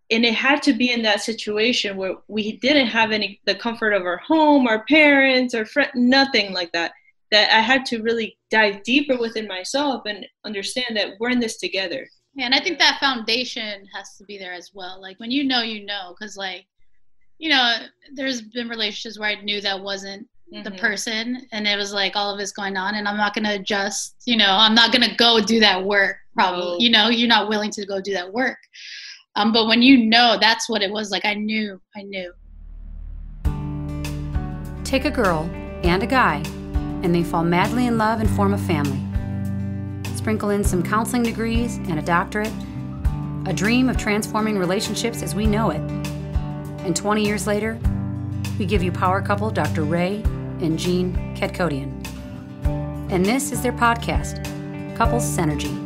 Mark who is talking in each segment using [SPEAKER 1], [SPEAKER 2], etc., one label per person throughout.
[SPEAKER 1] And it had to be in that situation where we didn't have the comfort of our home, our parents, our friend, nothing like that. That I had to really dive deeper within myself and understand that we're in this together.
[SPEAKER 2] Yeah, and I think that foundation has to be there as well. Like when you know, because like, there's been relationships where I knew that wasn't the person, and it was like all of this going on, and I'm not going to adjust, I'm not going to go do that work probably. No. You're not willing to go do that work. But when that's what it was. Like I knew.
[SPEAKER 3] Take a girl and a guy, and they fall madly in love and form a family. Sprinkle in some counseling degrees and a doctorate, a dream of transforming relationships as we know it. And 20 years later, we give you power couple Dr. Ray and Jean Ketkodian. And this is their podcast, Couples Synergy.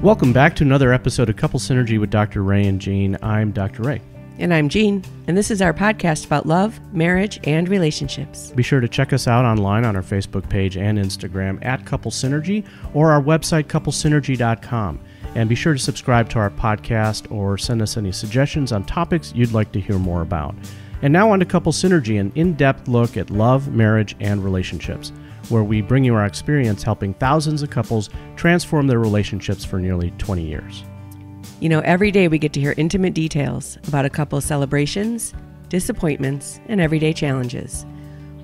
[SPEAKER 4] Welcome back to another episode of Couple Synergy with Dr. Ray and Jean. I'm Dr. Ray.
[SPEAKER 5] And I'm Jean, and this is our podcast about love, marriage, and relationships.
[SPEAKER 4] Be sure to check us out online on our Facebook page and Instagram at Couple Synergy or our website, couplesynergy.com. And be sure to subscribe to our podcast or send us any suggestions on topics you'd like to hear more about. And now on to Couple Synergy, an in-depth look at love, marriage, and relationships, where we bring you our experience helping thousands of couples transform their relationships for nearly 20 years.
[SPEAKER 5] Every day we get to hear intimate details about a couple's celebrations, disappointments, and everyday challenges.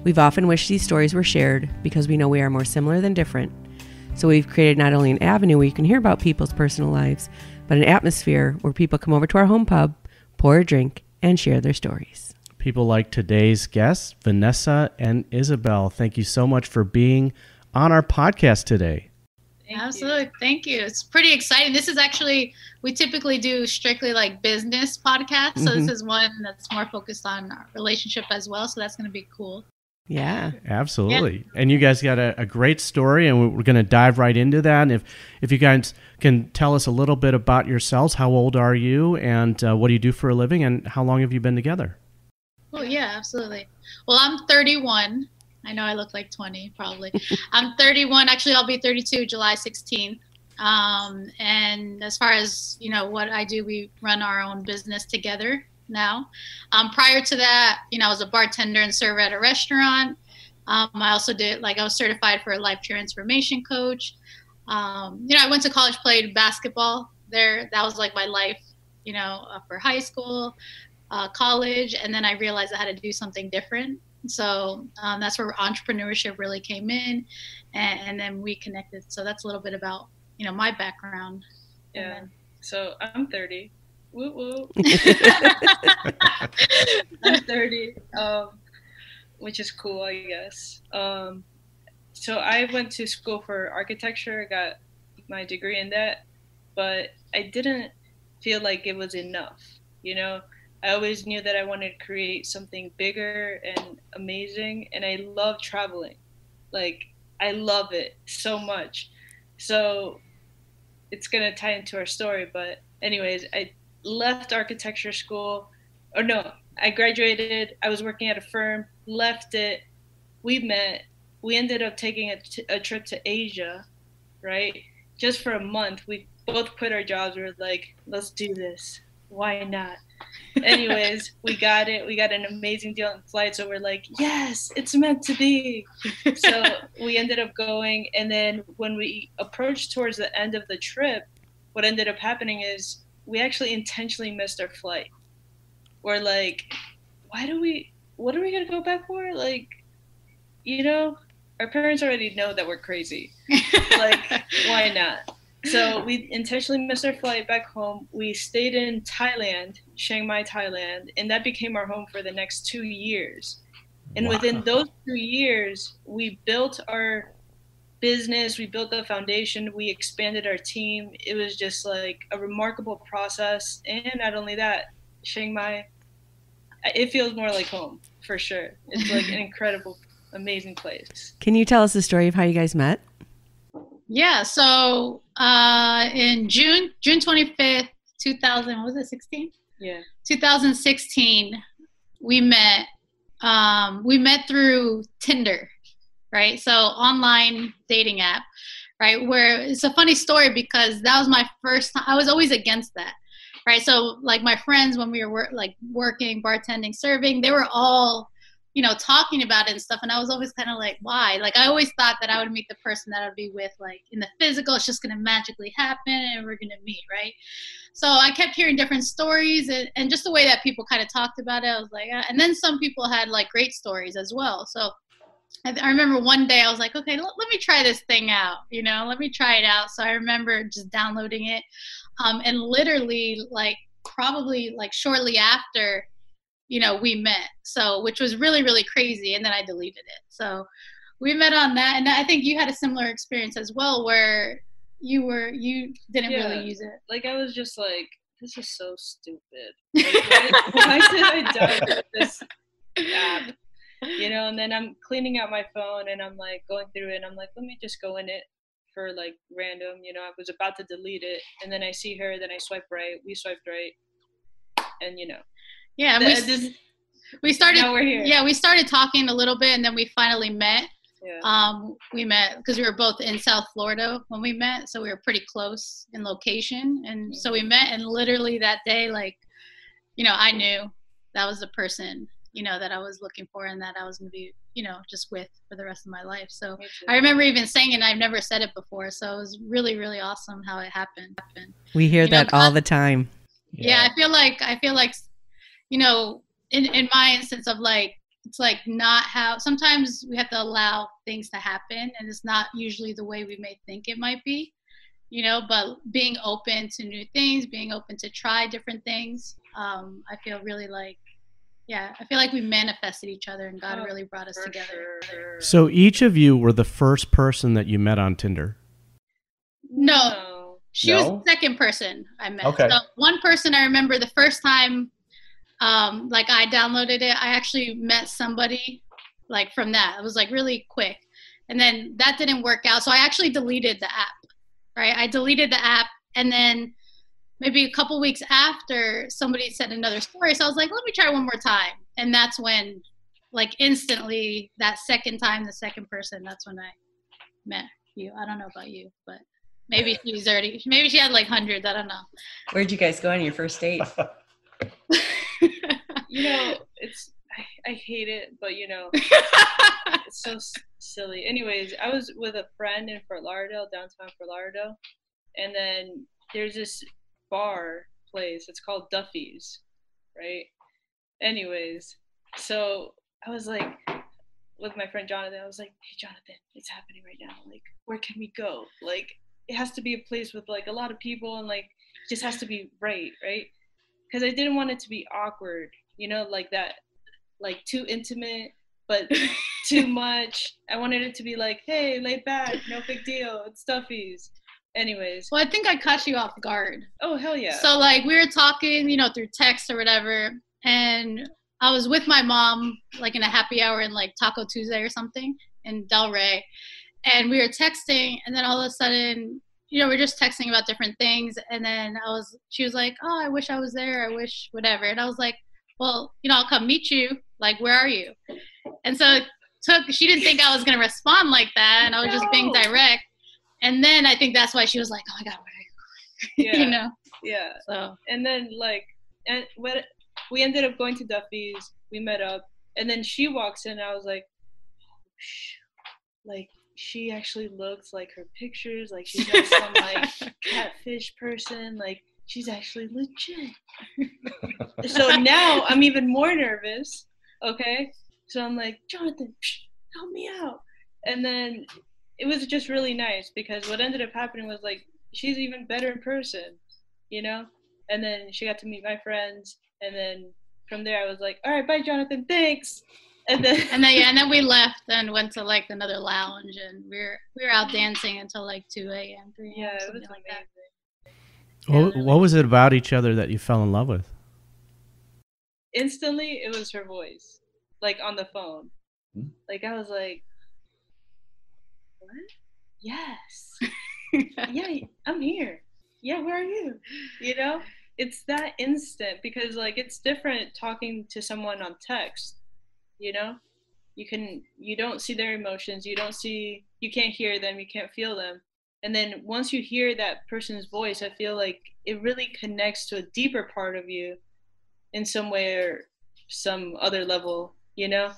[SPEAKER 5] We've often wished these stories were shared because we know we are more similar than different. So we've created not only an avenue where you can hear about people's personal lives, but an atmosphere where people come over to our home pub, pour a drink, and share their stories.
[SPEAKER 4] People like today's guests, Vanessa and Isabel. Thank you so much for being on our podcast today.
[SPEAKER 2] Absolutely. Thank you. It's pretty exciting. This is actually, we typically do strictly like business podcasts. So this is one that's more focused on our relationship as well. So that's going to be cool.
[SPEAKER 5] Yeah.
[SPEAKER 4] Absolutely.
[SPEAKER 2] Yeah.
[SPEAKER 4] And you guys got a great story, and we're going to dive right into that. And if you guys can tell us a little bit about yourselves, how old are you, and what do you do for a living, and how long have you been together?
[SPEAKER 2] Oh, yeah, absolutely. Well, I'm 31. I know I look like 20, probably. I'm 31. Actually, I'll be 32 July 16th. And as far as, what I do, we run our own business together now. Prior to that, I was a bartender and server at a restaurant. I also did, I was certified for a life transformation coach. I went to college, played basketball there. That was like my life, for high school, college. And then I realized I had to do something different. So that's where entrepreneurship really came in, and then we connected. So that's a little bit about, my background.
[SPEAKER 1] Yeah. So I'm 30. Woo woo. I'm 30, which is cool, I guess. So I went to school for architecture. I got my degree in that, but I didn't feel like it was enough, I always knew that I wanted to create something bigger and amazing, and I love traveling. I love it so much. So it's going to tie into our story, but anyways, I left architecture school. I graduated. I was working at a firm, left it. We met. We ended up taking a trip to Asia, right? Just for a month. We both quit our jobs. We were like, let's do this. Why not? Anyways, we got it. We got an amazing deal on flight. So we're like, yes, it's meant to be. So we ended up going. And then when we approached towards the end of the trip, what ended up happening is we actually intentionally missed our flight. We're like, what are we going to go back for? Our parents already know that we're crazy. Why not? So we intentionally missed our flight back home. We stayed in Thailand, Chiang Mai, Thailand, and that became our home for the next 2 years. And within those 2 years, we built our business, we built the foundation, we expanded our team. It was just like a remarkable process. And not only that, Chiang Mai, it feels more like home, for sure. It's like an incredible, amazing place.
[SPEAKER 5] Can you tell us the story of how you guys met?
[SPEAKER 2] Yeah, so in June 25th, 2000, what was it, 16?
[SPEAKER 1] Yeah.
[SPEAKER 2] 2016, we met through Tinder, right? So online dating app, right? Where it's a funny story because that was my first time. I was always against that, right? So like my friends, when we were working, bartending, serving, they were all, you know, talking about it and stuff. And I was always kind of like, why? Like, I always thought that I would meet the person that I'd be with, like in the physical, it's just going to magically happen and we're going to meet, right? So I kept hearing different stories, and just the way that people kind of talked about it, I was like, and then some people had like great stories as well. So I remember one day I was like, okay, let me try this thing out, you know, let me try it out. So I remember just downloading it, and literally like probably like shortly after, you know, we met. So, which was really, really crazy. And then I deleted it. So we met on that. And I think you had a similar experience as well, where you didn't really use it.
[SPEAKER 1] Like, I was just like, this is so stupid. Like, why did I download this app? You know, and then I'm cleaning out my phone and I'm like going through it and I'm like, let me just go in it for like random, you know, I was about to delete it and then I see her, then I swipe right, we swiped right, and you know.
[SPEAKER 2] Yeah, we started.
[SPEAKER 1] Now we're here.
[SPEAKER 2] Yeah, we started talking a little bit, and then we finally met.
[SPEAKER 1] Yeah.
[SPEAKER 2] We met because we were both in South Florida when we met, so we were pretty close in location, and so we met. And literally that day, like, you know, I knew that was the person, you know, that I was looking for, and that I was gonna be, you know, just with for the rest of my life. So I remember even saying it, and I've never said it before, so it was really, really awesome how it happened.
[SPEAKER 5] We hear that all the time.
[SPEAKER 2] Yeah, I feel like. You know, in my instance of like, it's like not how, sometimes we have to allow things to happen and it's not usually the way we may think it might be, you know, but being open to new things, being open to try different things. I feel really like, yeah, I feel like we manifested each other and God really brought us together.
[SPEAKER 1] Sure.
[SPEAKER 4] So each of you were the first person that you met on Tinder?
[SPEAKER 2] No. She was the second person I met.
[SPEAKER 6] Okay.
[SPEAKER 2] So one person I remember the first time, like I downloaded it, I actually met somebody like from that. It was like really quick. And then that didn't work out. So I actually deleted the app, right? I deleted the app, and then maybe a couple weeks after, somebody sent another story. So I was like, let me try one more time. And that's when, like instantly, that second time, the second person, that's when I met you. I don't know about you, but maybe she's already, maybe she had like hundreds, I don't know.
[SPEAKER 5] Where'd you guys go on your first date?
[SPEAKER 1] You know, I hate it, but you know, it's so silly. Anyways, I was with a friend in Fort Lauderdale, downtown Fort Lauderdale, and then there's this bar place. It's called Duffy's, right? Anyways, so I was like, with my friend Jonathan, I was like, hey Jonathan, it's happening right now. Like, where can we go? Like, it has to be a place with like a lot of people, and like, it just has to be right? Because I didn't want it to be awkward, you know, like that, like too intimate, but too much. I wanted it to be like, hey, laid back, no big deal, it's Duffy's. Anyways.
[SPEAKER 2] Well, I think I caught you off guard.
[SPEAKER 1] Oh, hell yeah.
[SPEAKER 2] So like we were talking, you know, through text or whatever, and I was with my mom, like in a happy hour in like Taco Tuesday or something in Del Rey, and we were texting, and then all of a sudden, you know, we're just texting about different things. And then she was like, oh, I wish I was there. I wish whatever. And I was like, well, you know, I'll come meet you. Like, where are you? And so she didn't think I was going to respond like that. And I was just being direct. And then I think that's why she was like, oh my God, where are you?
[SPEAKER 1] Yeah.
[SPEAKER 2] You know?
[SPEAKER 1] Yeah.
[SPEAKER 2] So.
[SPEAKER 1] And then like, and when we ended up going to Duffy's, we met up, and then she walks in and I was like, oh, like, she actually looks like her pictures, like she's not some like catfish person, like she's actually legit. So now I'm even more nervous, okay? So I'm like, Jonathan, help me out. And then it was just really nice because what ended up happening was like, she's even better in person, you know? And then she got to meet my friends, and then from there I was like, all right, bye Jonathan, thanks. And then
[SPEAKER 2] we left and went to like another lounge, and we were out dancing until like 2 a.m. 3 a.m.
[SPEAKER 1] Yeah, it was
[SPEAKER 2] like
[SPEAKER 1] amazing.
[SPEAKER 4] What was it about each other that you fell in love with?
[SPEAKER 1] Instantly, it was her voice, like on the phone. Like I was like, what? Yes. Yeah, I'm here. Yeah, where are you? You know, it's that instant, because like it's different talking to someone on text. You know, you don't see their emotions, you can't hear them, you can't feel them. And then once you hear that person's voice, I feel like it really connects to a deeper part of you in some way or some other level, you know?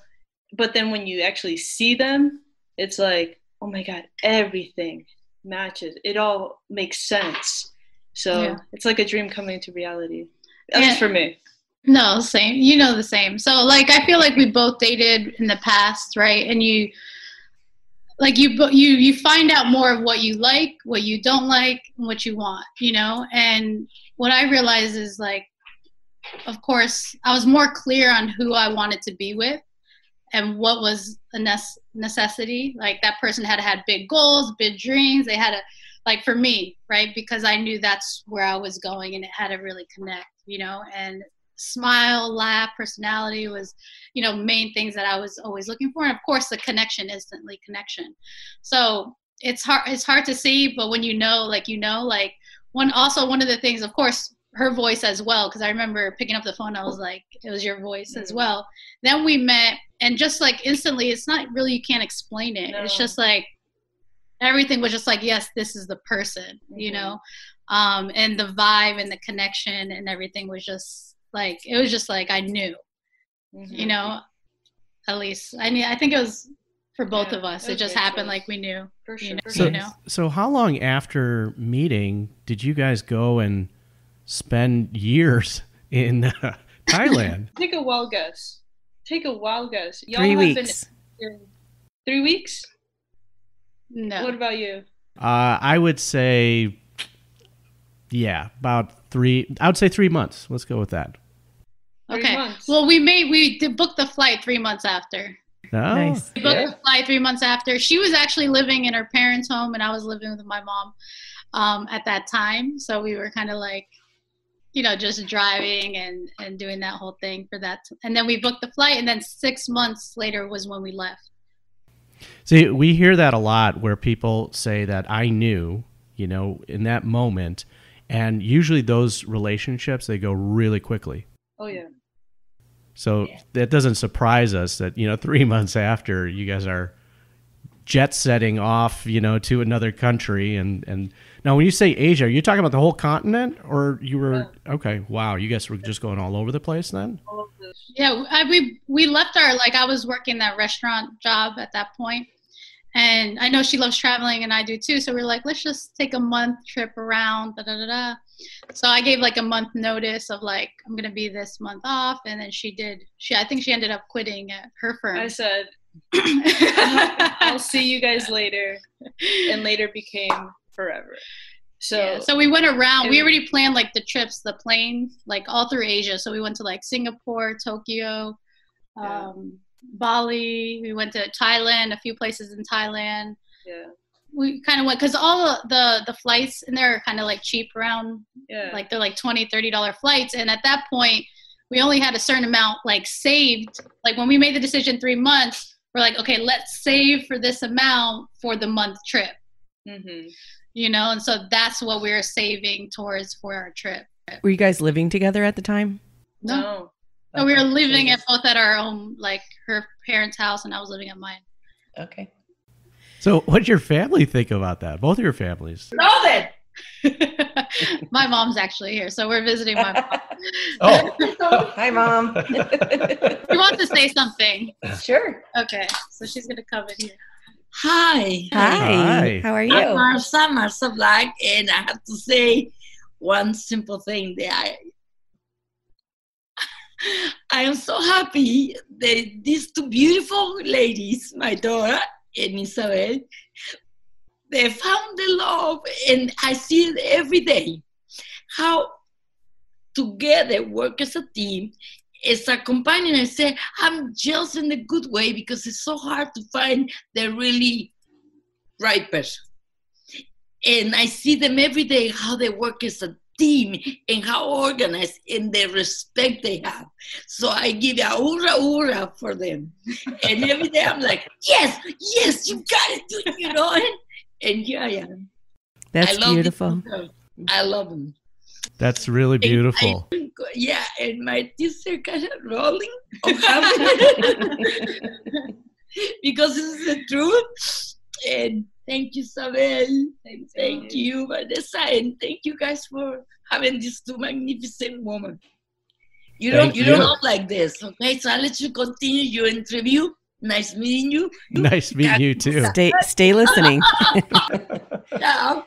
[SPEAKER 1] But then when you actually see them, it's like, oh my God, everything matches. It all makes sense. So it's like a dream coming to reality. At least for me.
[SPEAKER 2] No, same. You know, the same. So like, I feel like we both dated in the past, right? And you find out more of what you like, what you don't like, and what you want, you know? And what I realized is like, of course, I was more clear on who I wanted to be with and what was a necessity. Like that person had big goals, big dreams. They had to, like for me, right? Because I knew that's where I was going and it had to really connect, you know? And smile, laugh, personality was, you know, main things that I was always looking for. And of course the connection, instantly connection. So it's hard to see, but when you know, like one of the things, of course, her voice as well, because I remember picking up the phone, I was like, it was your voice as well. Then we met, and just like instantly, it's not really, you can't explain it. No. It's just like everything was just like, yes, this is the person, you know, and the vibe and the connection and everything was just like, it was just like I knew, you know, at least I think it was for both of us. It just happened like we knew. For sure.
[SPEAKER 4] So how long after meeting did you guys go and spend years in Thailand?
[SPEAKER 1] Take a wild guess. Y'all
[SPEAKER 5] 3 weeks.
[SPEAKER 1] 3 weeks?
[SPEAKER 2] No.
[SPEAKER 1] What about you?
[SPEAKER 4] I would say, about 3. I would say 3 months. Let's go with that.
[SPEAKER 2] Okay. Well, we did book the flight 3 months after.
[SPEAKER 4] Oh, nice.
[SPEAKER 2] We booked the flight 3 months after. She was actually living in her parents' home, and I was living with my mom at that time. So we were kind of like, you know, just driving and doing that whole thing for that. And then we booked the flight, and then 6 months later was when we left.
[SPEAKER 4] See, we hear that a lot where people say that I knew, you know, in that moment. And usually those relationships, they go really quickly.
[SPEAKER 1] Oh, yeah.
[SPEAKER 4] So that doesn't surprise us that, you know, 3 months after you guys are jet setting off, you know, to another country. And now when you say Asia, are you talking about the whole continent, or you were, okay, wow, you guys were just going all over the place then?
[SPEAKER 2] Yeah, we left I was working that restaurant job at that point. And I know she loves traveling and I do too. So we're like, let's just take a month trip around, So I gave like a month notice of like, I'm going to be this month off. And then I think she ended up quitting at her firm.
[SPEAKER 1] I said, I'll see you guys later. And later became forever.
[SPEAKER 2] So we went around. We already planned like the trips, the plane, like all through Asia. So we went to like Singapore, Tokyo, Bali. We went to Thailand, a few places in Thailand. Yeah. We kind of went, because all the flights in there are kind of like cheap around, like they're like $20, $30 flights. And at that point, we only had a certain amount like saved. Like when we made the decision 3 months, we're like, okay, let's save for this amount for the month trip. Mm-hmm. You know, and so that's what we were saving towards for our trip.
[SPEAKER 5] Were you guys living together at the time?
[SPEAKER 2] No. So we were living both at our own, like her parents' house, and I was living at mine.
[SPEAKER 6] Okay.
[SPEAKER 4] So what'd your family think about that? Both of your families?
[SPEAKER 6] Love it.
[SPEAKER 2] My mom's actually here, so we're visiting my mom.
[SPEAKER 6] Oh, hi, Mom.
[SPEAKER 2] She wants to say something.
[SPEAKER 6] Sure.
[SPEAKER 2] Okay, so she's going to come in here.
[SPEAKER 6] Hi.
[SPEAKER 5] Hi. How are you?
[SPEAKER 6] I'm Marsa Black, and I have to say one simple thing that I am so happy that these two beautiful ladies, my daughter and Isabel, they found the love, and I see it every day, how together work as a team, as a companion. I say, I'm jealous in a good way, because it's so hard to find the really right person. And I see them every day, how they work as a team and how organized and the respect they have. So I give a hurrah for them. And every day I'm like, yes, you got it, you know. And here I am.
[SPEAKER 5] That's beautiful.
[SPEAKER 6] I love them.
[SPEAKER 4] That's really beautiful.
[SPEAKER 6] And my teeth are kind of rolling. Because this is the truth. And Thank you, Isabel.
[SPEAKER 1] Thank
[SPEAKER 6] You, Vanessa, and thank you guys for having these two magnificent women. You
[SPEAKER 4] Thank
[SPEAKER 6] don't
[SPEAKER 4] you.
[SPEAKER 6] talk like this, okay? So I'll let you continue your interview. Nice meeting you.
[SPEAKER 4] Nice meeting you too.
[SPEAKER 5] Stay listening.
[SPEAKER 6] Ciao.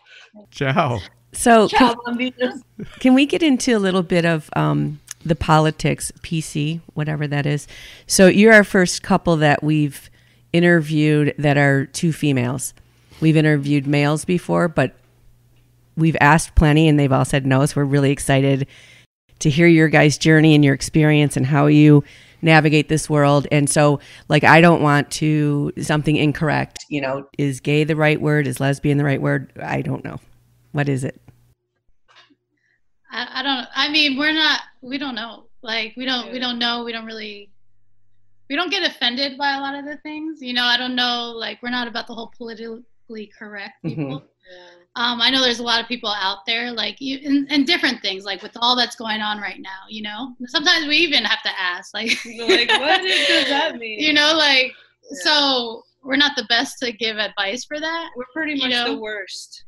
[SPEAKER 4] Ciao.
[SPEAKER 5] So
[SPEAKER 6] Ciao, bambinos.
[SPEAKER 5] can we get into a little bit of the politics, PC, whatever that is? So you're our first couple that we've interviewed that are two females. We've interviewed males before, but we've asked plenty and they've all said no. So we're really excited to hear your guys' journey and your experience and how you navigate this world. And so, like, I don't want to something incorrect. You know, is gay the right word? Is lesbian the right word? I don't know. What is it?
[SPEAKER 2] I don't. I mean, we don't know. Like, we don't know. We don't get offended by a lot of the things. You know, I don't know. Like, we're not about the whole politically correct people. I know there's a lot of people out there, like, and different things, like with all that's going on right now, you know. Sometimes we even have to ask, like,
[SPEAKER 1] what does that mean?
[SPEAKER 2] You know, like, so we're not the best to give advice for that.
[SPEAKER 1] We're pretty much the worst.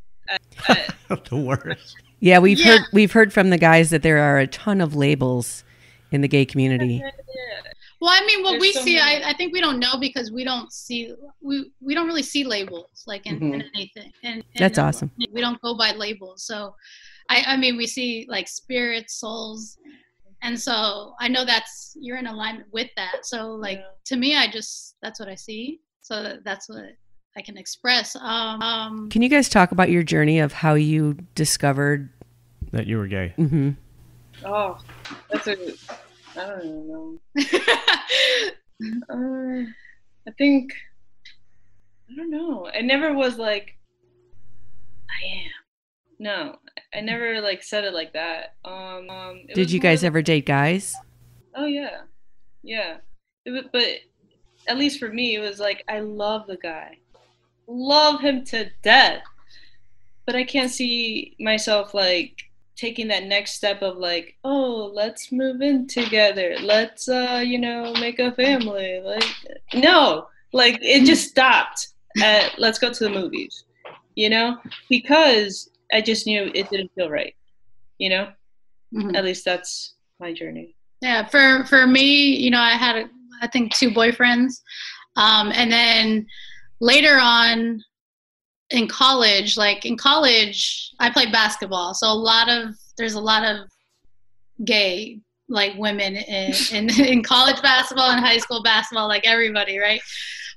[SPEAKER 4] The worst.
[SPEAKER 5] Yeah, we've heard from the guys that there are a ton of labels in the gay community.
[SPEAKER 2] Well, I mean, what
[SPEAKER 1] There's
[SPEAKER 2] we
[SPEAKER 1] so
[SPEAKER 2] see,
[SPEAKER 1] many.
[SPEAKER 2] I think we don't know because we don't really see labels like in anything. And
[SPEAKER 5] That's awesome.
[SPEAKER 2] We don't go by labels. So, I mean, we see like spirits, souls, and so I know you're in alignment with that. So, like, to me, that's what I see. So that's what I can express.
[SPEAKER 5] Can you guys talk about your journey of how you discovered
[SPEAKER 4] that you were gay?
[SPEAKER 5] Mm-hmm.
[SPEAKER 1] Oh, I don't even know. I think, I don't know. I never was like, I am. No, I never like said it like that.
[SPEAKER 5] Did you guys ever date guys?
[SPEAKER 1] Oh yeah, yeah. But at least for me, it was like, I love the guy, love him to death, but I can't see myself like taking that next step of like, oh, let's move in together, let's make a family. Like, no, like, it just stopped at let's go to the movies, you know, because I just knew it didn't feel right, you know. At least that's my journey.
[SPEAKER 2] Yeah, for me, you know, I had I think 2 boyfriends, and then later on in college, I played basketball, so there's a lot of gay like women in college basketball and high school basketball, like everybody, right?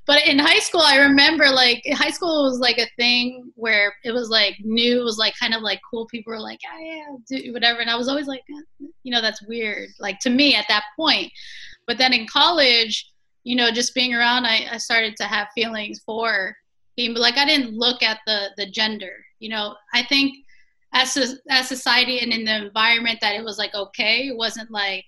[SPEAKER 2] But in high school, I remember like high school was like a thing where it was like new, it was like kind of like cool. People were like, oh, yeah, do whatever, and I was always like, you know, that's weird, like to me at that point. But then in college, you know, just being around, I started to have feelings for being, like, I didn't look at the gender, you know. I think as society and in the environment that it was like, okay, it wasn't like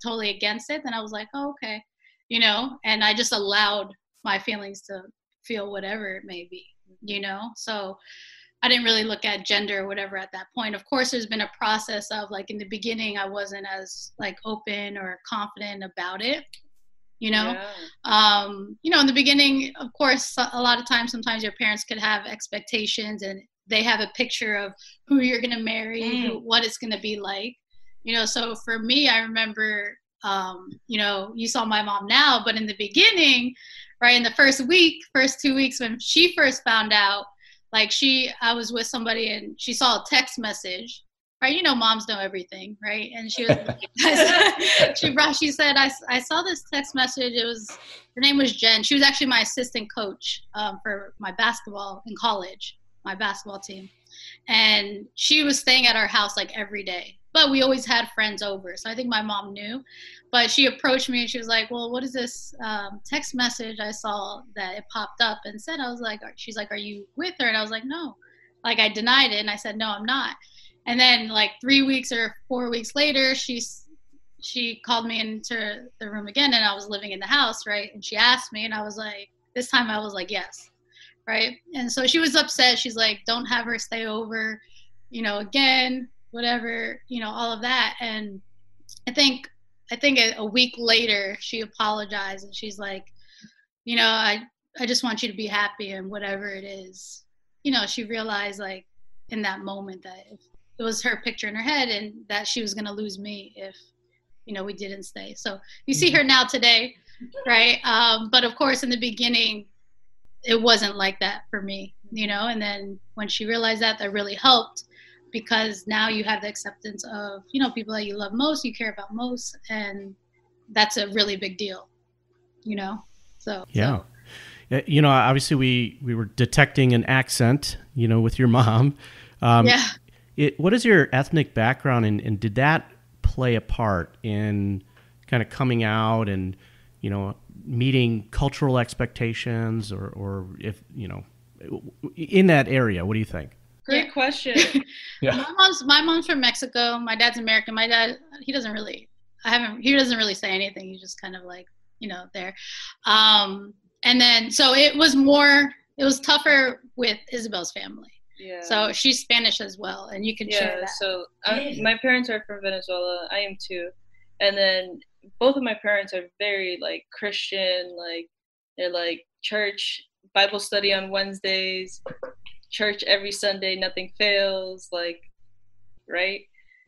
[SPEAKER 2] totally against it. Then I was like, oh, okay, you know, and I just allowed my feelings to feel whatever it may be, you know. So I didn't really look at gender or whatever at that point. Of course, there's been a process of like in the beginning, I wasn't as like open or confident about it. You know, you know, in the beginning, of course, a lot of times, sometimes your parents could have expectations and they have a picture of who you're going to marry, what it's going to be like, you know. So for me, I remember, you know, you saw my mom now, but in the beginning, right, in the first 2 weeks when she first found out, like I was with somebody and she saw a text message. Right, you know, moms know everything, right? And she was like, she said, I saw this text message. Her name was Jen. She was actually my assistant coach for my basketball in college, my basketball team. And she was staying at our house like every day, but we always had friends over. So I think my mom knew, but she approached me and she was like, well, what is this text message I saw that it popped up and said? I was like, she's like, are you with her? And I was like, no. Like, I denied it and I said, no, I'm not. And then like 3 weeks or 4 weeks later, she called me into the room again, and I was living in the house, right? And she asked me, and I was like, this time I was like, yes, right? And so she was upset. She's like, don't have her stay over, you know, again, whatever, you know, all of that. And I think a week later, she apologized, and she's like, you know, I just want you to be happy and whatever it is, you know, she realized like in that moment that if it was her picture in her head and that she was going to lose me if, you know, we didn't stay. So you see her now today, right? But of course, in the beginning, it wasn't like that for me, you know? And then when she realized that, that really helped, because now you have the acceptance of, you know, people that you love most, you care about most, and that's a really big deal, you know? So.
[SPEAKER 4] Yeah. You know, obviously we were detecting an accent, you know, with your mom.
[SPEAKER 2] Yeah.
[SPEAKER 4] What is your ethnic background, and did that play a part in kind of coming out and, you know, meeting cultural expectations, or if, you know, in that area? What do you think?
[SPEAKER 1] Great question.
[SPEAKER 4] Yeah.
[SPEAKER 2] My mom's from Mexico. My dad's American. My dad, he doesn't really say anything. He's just kind of like, you know, there. And then, so it was tougher with Isabel's family.
[SPEAKER 1] Yeah.
[SPEAKER 2] So she's Spanish as well, and you can share that.
[SPEAKER 1] So my parents are from Venezuela. I am too. And then both of my parents are very like Christian, like they're like church, Bible study on Wednesdays, church every Sunday, nothing fails, like, right?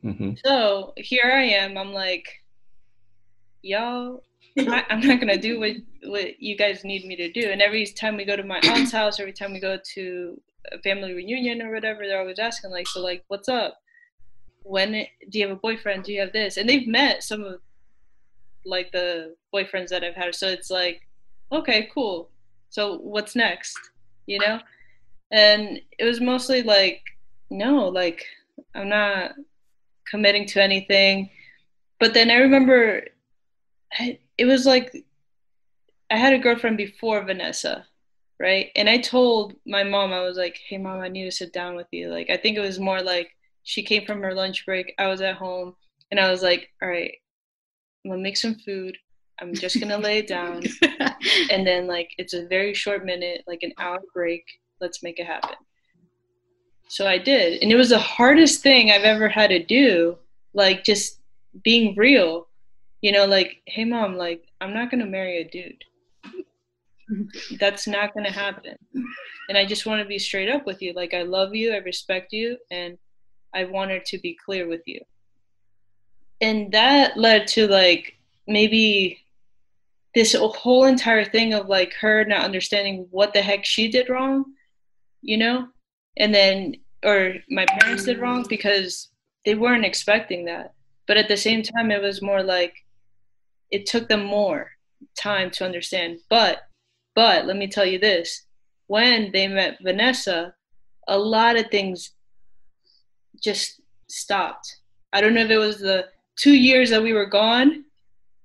[SPEAKER 1] Mm-hmm. So here I am, I'm like, y'all, I'm not gonna do what you guys need me to do. And every time we go to my aunt's house, every time we go to a family reunion or whatever, they're always asking like, so like, what's up? Do you have a boyfriend? Do you have this? And they've met some of like the boyfriends that I've had. So it's like, okay, cool. So what's next? You know? And it was mostly like, no, like I'm not committing to anything. But then I remember it was like I had a girlfriend before Vanessa, right? And I told my mom, I was like, hey mom, I need to sit down with you. Like, I think it was more like she came from her lunch break, I was at home, and I was like, all right, I'm gonna make some food, I'm just gonna lay it down, and then like it's a very short minute, like an hour break, let's make it happen. So I did, and it was the hardest thing I've ever had to do, like just being real, you know, like, hey mom, like I'm not gonna marry a dude. That's not gonna happen. And I just want to be straight up with you. Like, I love you, I respect you, and I wanted to be clear with you. And that led to like maybe this whole entire thing of like her not understanding what the heck she did wrong, you know? And then, or my parents did wrong, because they weren't expecting that. But at the same time, it was more like it took them more time to understand. But let me tell you this, when they met Vanessa, a lot of things just stopped. I don't know if it was the 2 years that we were gone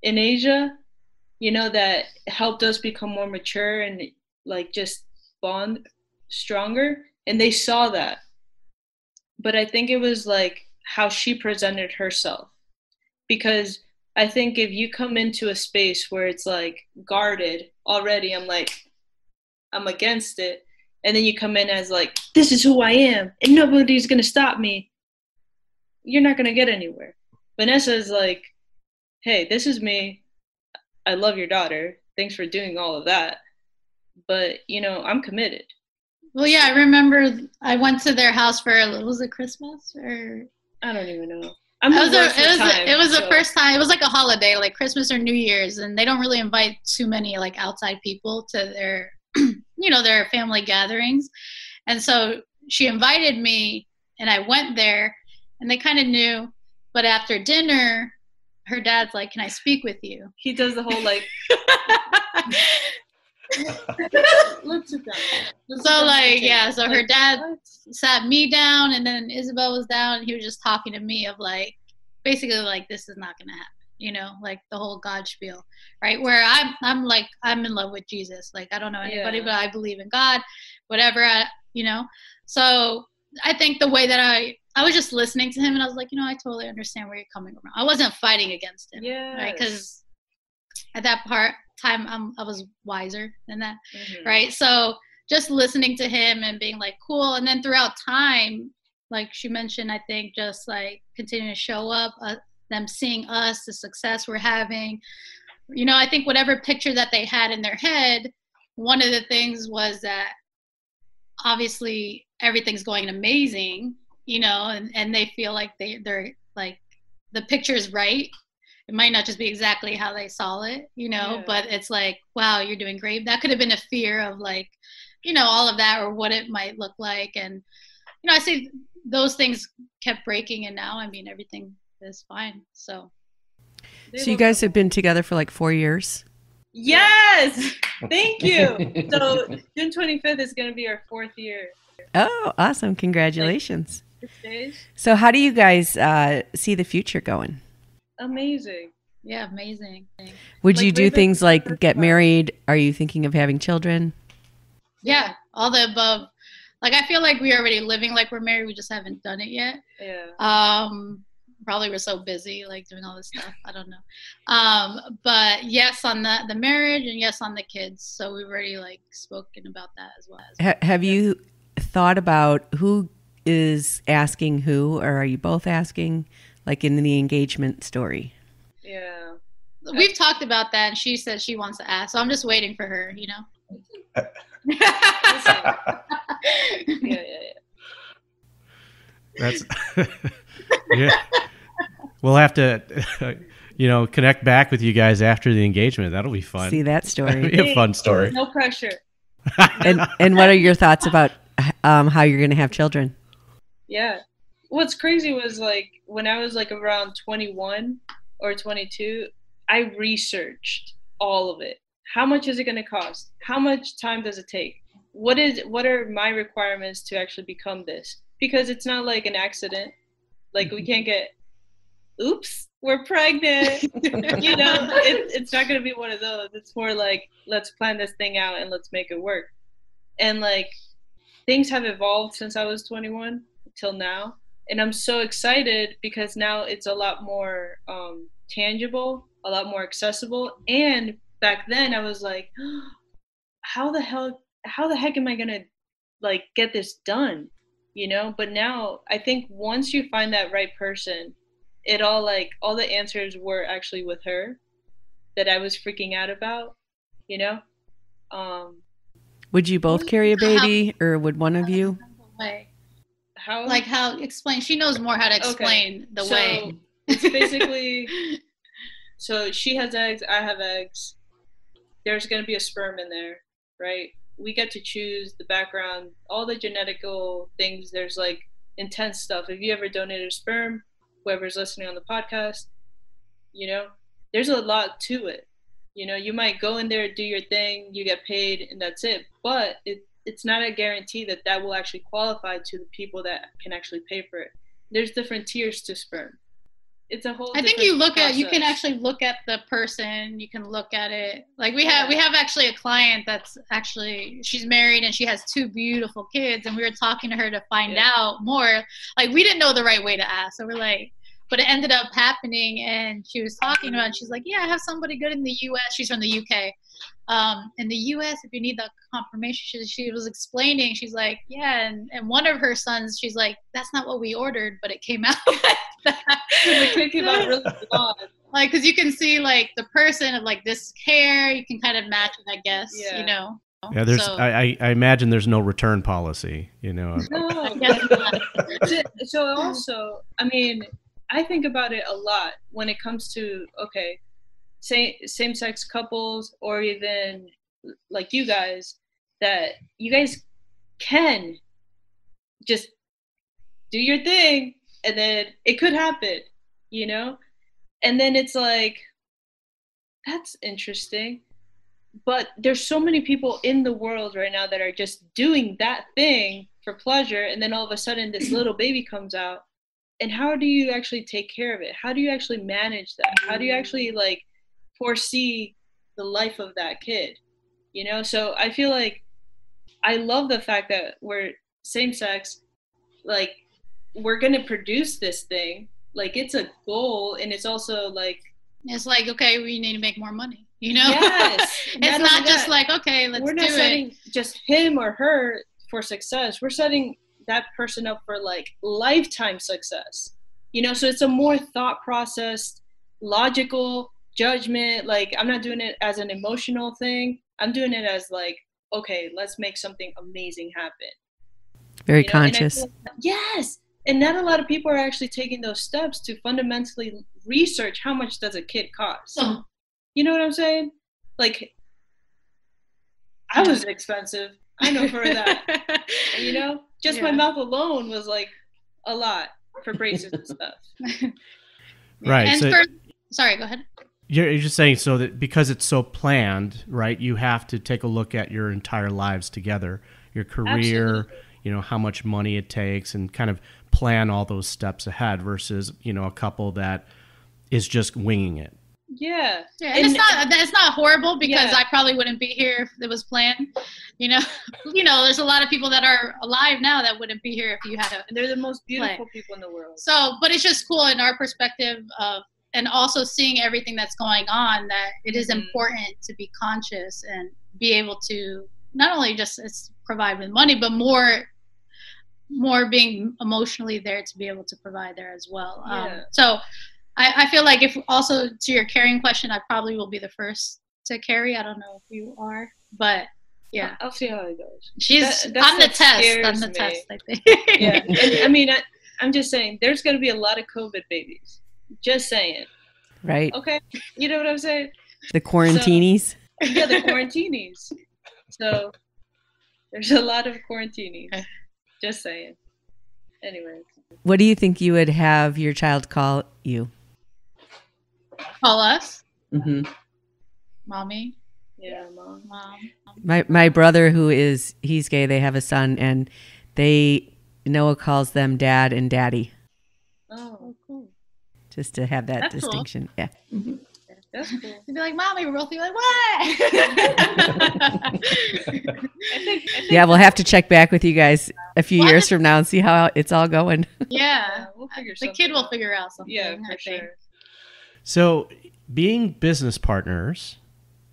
[SPEAKER 1] in Asia, you know, that helped us become more mature and like just bond stronger. And they saw that. But I think it was like how she presented herself. Because I think if you come into a space where it's like guarded already, I'm against it. And then you come in as like, this is who I am and nobody's going to stop me. You're not going to get anywhere. Vanessa is like, hey, this is me. I love your daughter. Thanks for doing all of that. But, you know, I'm committed.
[SPEAKER 2] Well, yeah, I remember I went to their house for, was it Christmas or?
[SPEAKER 1] I don't even know.
[SPEAKER 2] It was the first time. It was like a holiday, like Christmas or New Year's, and they don't really invite too many like outside people to their, you know, their family gatherings. And so she invited me, and I went there, and they kind of knew. But after dinner, her dad's like, "Can I speak with you?"
[SPEAKER 1] He does the whole like. Let's sit down.
[SPEAKER 2] So like, yeah, so her dad sat me down, and then Isabel was down, and he was just talking to me of like, basically like, this is not gonna happen, you know, like the whole God spiel, right? Where I'm like, I'm in love with Jesus, like I don't know anybody, but I believe in God, whatever, you know. So I think the way that I was just listening to him, and I was like, you know, I totally understand where you're coming from. I wasn't fighting against him, right? Because at that time I was wiser than that, right? So just listening to him and being like, cool. And then throughout time, like she mentioned, I think just like continuing to show up, them seeing us, the success we're having, you know. I think whatever picture that they had in their head, one of the things was that obviously everything's going amazing, you know, and they feel like they're like the picture is right. It might not just be exactly how they saw it, you know,
[SPEAKER 1] Yeah.
[SPEAKER 2] but it's like, wow, you're doing great. That could have been a fear of like, you know, all of that or what it might look like. And, you know, I say those things kept breaking, and now, I mean, everything is fine. So
[SPEAKER 5] you guys have been together for like 4 years?
[SPEAKER 1] Yes, thank you. So June 25th is going to be our 4th year.
[SPEAKER 5] Oh, awesome. Congratulations.
[SPEAKER 1] Like, 6 days.
[SPEAKER 5] So how do you guys see the future going?
[SPEAKER 1] Amazing.
[SPEAKER 2] yeah, amazing.
[SPEAKER 5] Would
[SPEAKER 1] Like,
[SPEAKER 5] you do
[SPEAKER 1] we've been
[SPEAKER 5] things like
[SPEAKER 1] together
[SPEAKER 5] get
[SPEAKER 1] for-
[SPEAKER 5] married? Are you thinking of having children?
[SPEAKER 2] Yeah, all the above. Like, I feel like we're already living like we're married. We just haven't done it yet.
[SPEAKER 1] Yeah.
[SPEAKER 2] Probably we're so busy, like doing all this stuff. I don't know. But yes, on the marriage, and yes, on the kids. So we've already like spoken about that as well.
[SPEAKER 5] Have you thought about who is asking who, or are you both asking, like in the engagement story?
[SPEAKER 1] Yeah.
[SPEAKER 2] We've talked about that, and she said she wants to ask. So I'm just waiting for her, you know.
[SPEAKER 1] Yeah.
[SPEAKER 4] That's yeah. We'll have to, connect back with you guys after the engagement. That'll be fun.
[SPEAKER 5] See that
[SPEAKER 4] That'll
[SPEAKER 5] story.
[SPEAKER 4] be a fun story.
[SPEAKER 1] No pressure.
[SPEAKER 5] And what are your thoughts about how you're going to have children?
[SPEAKER 1] Yeah. What's crazy was like when I was like around 21 or 22, I researched all of it. How much is it going to cost? How much time does it take? What are my requirements to actually become this? Because it's not like an accident. Like we can't get, oops, we're pregnant. It's not going to be one of those. It's more like, let's plan this thing out and let's make it work. And like things have evolved since I was 21 till now. And I'm so excited because now it's a lot more tangible, a lot more accessible. And back then I was like, how the heck am I going to like get this done? But now I think once you find that right person, it all the answers were actually with her that I was freaking out about,
[SPEAKER 5] Would you both carry a baby, or would one of you?
[SPEAKER 1] How
[SPEAKER 2] explain? She knows more how to explain the way.
[SPEAKER 1] It's basically, so she has eggs, I have eggs. There's going to be a sperm in there, right? We get to choose the background, all the genetical things. There's like intense stuff. If you ever donated a sperm, whoever's listening on the podcast, there's a lot to it. You might go in there, do your thing, you get paid, and that's it. But it's not a guarantee that will actually qualify to the people that can actually pay for it. There's different tiers to sperm. It's a whole.
[SPEAKER 2] I think you can actually look at the person. You can look at it. Like we have actually a client that's actually, she's married and she has 2 beautiful kids, and we were talking to her to find out more. Like we didn't know the right way to ask, so we're like, but it ended up happening, and she was talking about it, and she's like, yeah, I have somebody good in the U.S. She's from the UK. In the U.S., if you need the confirmation, she was explaining, she's like, yeah, and one of her sons, she's like, that's not what we ordered, but it came out like that.
[SPEAKER 1] The kid came out really odd.
[SPEAKER 2] Like, because you can see like the person of like this hair, you can kind of match it, I guess.
[SPEAKER 1] Yeah.
[SPEAKER 4] Yeah, there's. So, I imagine there's no return policy.
[SPEAKER 1] No. So also, I mean, I think about it a lot when it comes to same-sex couples, or even like you guys, that you guys can just do your thing, and then it could happen, and then it's like, that's interesting. But there's so many people in the world right now that are just doing that thing for pleasure, and then all of a sudden this little baby comes out, and how do you actually take care of it? How do you actually manage that? How do you actually like foresee the life of that kid? So I feel like I love the fact that we're same sex, like we're gonna produce this thing, like it's a goal, and it's also like,
[SPEAKER 2] it's like, okay, we need to make more money,
[SPEAKER 1] Yes.
[SPEAKER 2] It's not just like, okay, let's do it.
[SPEAKER 1] We're not setting just him or her for success. We're setting that person up for like lifetime success, so it's a more thought process, logical judgment. Like I'm not doing it as an emotional thing. I'm doing it as like, okay, let's make something amazing happen.
[SPEAKER 5] Very
[SPEAKER 1] you know? And I
[SPEAKER 5] conscious.
[SPEAKER 1] feel like, yes. And not a lot of people are actually taking those steps to fundamentally research how much does a kid cost. You know what I'm saying? Like, I was expensive. I know for that. And, you know, just my mouth alone was like a lot for braces and stuff.
[SPEAKER 4] Right.
[SPEAKER 2] And
[SPEAKER 4] So
[SPEAKER 2] sorry, go ahead.
[SPEAKER 4] you're just saying so that because it's so planned, right, you have to take a look at your entire lives together, your career,
[SPEAKER 1] Absolutely.
[SPEAKER 4] you know, how much money it takes, and kind of plan all those steps ahead versus, you know, a couple that is just winging it.
[SPEAKER 2] Yeah, and it's not horrible because I probably wouldn't be here if it was planned. You know, there's a lot of people that are alive now that wouldn't be here if you had a.
[SPEAKER 1] And they're the most beautiful people in the world.
[SPEAKER 2] So, but it's just cool in our perspective of, and also seeing everything that's going on, that it is important to be conscious and be able to not only just provide with money, but more being emotionally there to be able to provide there as well. So I feel like if also to your caring question, I probably will be the first to carry. I don't know if you are, but yeah.
[SPEAKER 1] I'll see how it goes.
[SPEAKER 2] She's on the test. On the test, I think.
[SPEAKER 1] Yeah. And I mean, I'm just saying there's going to be a lot of COVID babies. Just saying.
[SPEAKER 5] Right.
[SPEAKER 1] Okay. You know what I'm saying?
[SPEAKER 5] The quarantinis.
[SPEAKER 1] So, yeah, the quarantinis. So there's a lot of quarantinis. Just saying. Anyways.
[SPEAKER 5] What do you think you would have your child call you?
[SPEAKER 2] Call us?
[SPEAKER 5] Mm-hmm.
[SPEAKER 2] Mommy?
[SPEAKER 1] Yeah, mom.
[SPEAKER 5] My brother, he's gay, they have a son, and Noah calls them dad and daddy.
[SPEAKER 1] Oh, cool.
[SPEAKER 5] Just to have that
[SPEAKER 2] That's
[SPEAKER 5] distinction.
[SPEAKER 2] Cool.
[SPEAKER 5] Yeah. Mm-hmm.
[SPEAKER 1] That's cool.
[SPEAKER 2] You'd be like, Mommy, we're both be like, what?
[SPEAKER 1] I think
[SPEAKER 5] yeah, we'll have to check back with you guys a few years from now and see how it's all going.
[SPEAKER 2] Yeah.
[SPEAKER 1] We'll figure
[SPEAKER 2] the kid will figure out something.
[SPEAKER 1] Yeah, for sure.
[SPEAKER 4] So being business partners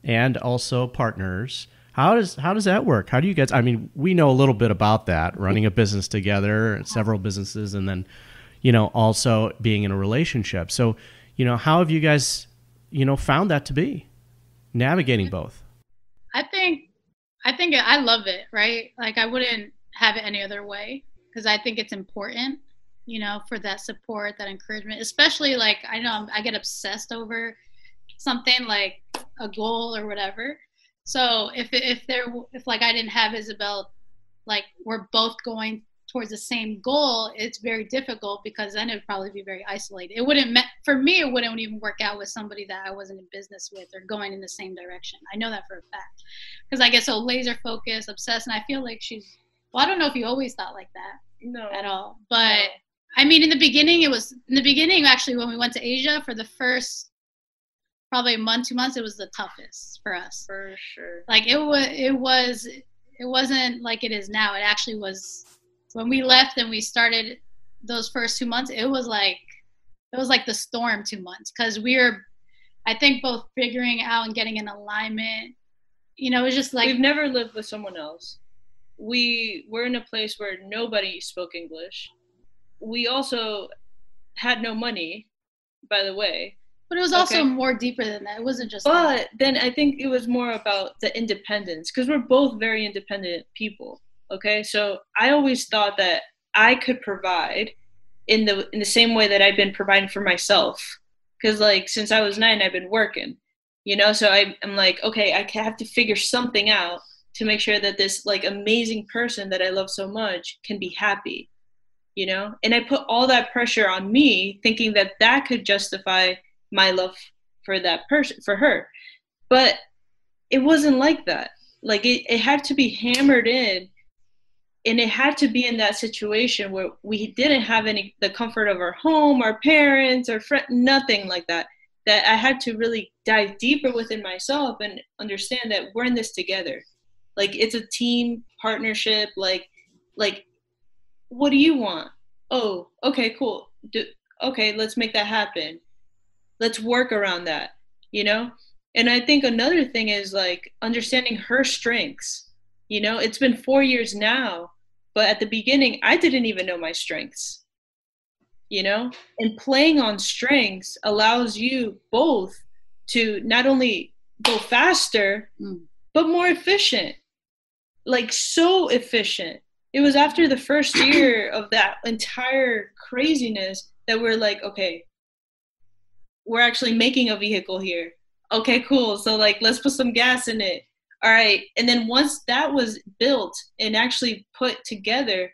[SPEAKER 4] and also partners, how does that work? How do you guys, I mean, we know a little bit about that, running a business together, several businesses, and then, you know, also being in a relationship. So, you know, how have you guys, you know, found that to be navigating both?
[SPEAKER 2] I think I love it, right? Like I wouldn't have it any other way because I think it's important, you know, for that support, that encouragement, especially like I know I get obsessed over something like a goal or whatever. So if like I didn't have Isabel, like we're both going towards the same goal, it's very difficult because then it would probably be very isolated. It wouldn't even work out with somebody that I wasn't in business with or going in the same direction. I know that for a fact because I get so laser focused, obsessed, and I feel like I don't know if you always thought like that at all, but no. I mean, in the beginning actually when we went to Asia for the first probably a month, 2 months, it was the toughest for us.
[SPEAKER 1] For sure.
[SPEAKER 2] Like it wasn't like it is now. It actually was. When we left and we started those first 2 months, it was like the storm 2 months because we were, I think, both figuring out and getting in alignment. You know, it was just like
[SPEAKER 1] we've never lived with someone else. We were in a place where nobody spoke English. We also had no money, by the way.
[SPEAKER 2] But it was also more deeper than that. It wasn't just.
[SPEAKER 1] But then I think it was more about the independence because we're both very independent people. Okay, so I always thought that I could provide in the same way that I've been providing for myself. Because like since I was 9, I've been working, you know. So I'm like, okay, I have to figure something out to make sure that this like amazing person that I love so much can be happy, you know. And I put all that pressure on me, thinking that could justify my love for that person, for her. But it wasn't like that. Like it had to be hammered in. And it had to be in that situation where we didn't have the comfort of our home, our parents, our friend, nothing like that. That I had to really dive deeper within myself and understand that we're in this together. Like it's a team partnership. Like, what do you want? Oh, okay, cool. Okay, let's make that happen. Let's work around that, you know? And I think another thing is like understanding her strengths. You know, it's been 4 years now, but at the beginning, I didn't even know my strengths, you know, and playing on strengths allows you both to not only go faster, but more efficient, like so efficient. it was after the first year of that entire craziness that we're like, okay, we're actually making a vehicle here. Okay, cool. So like, let's put some gas in it. All right. And then once that was built and actually put together,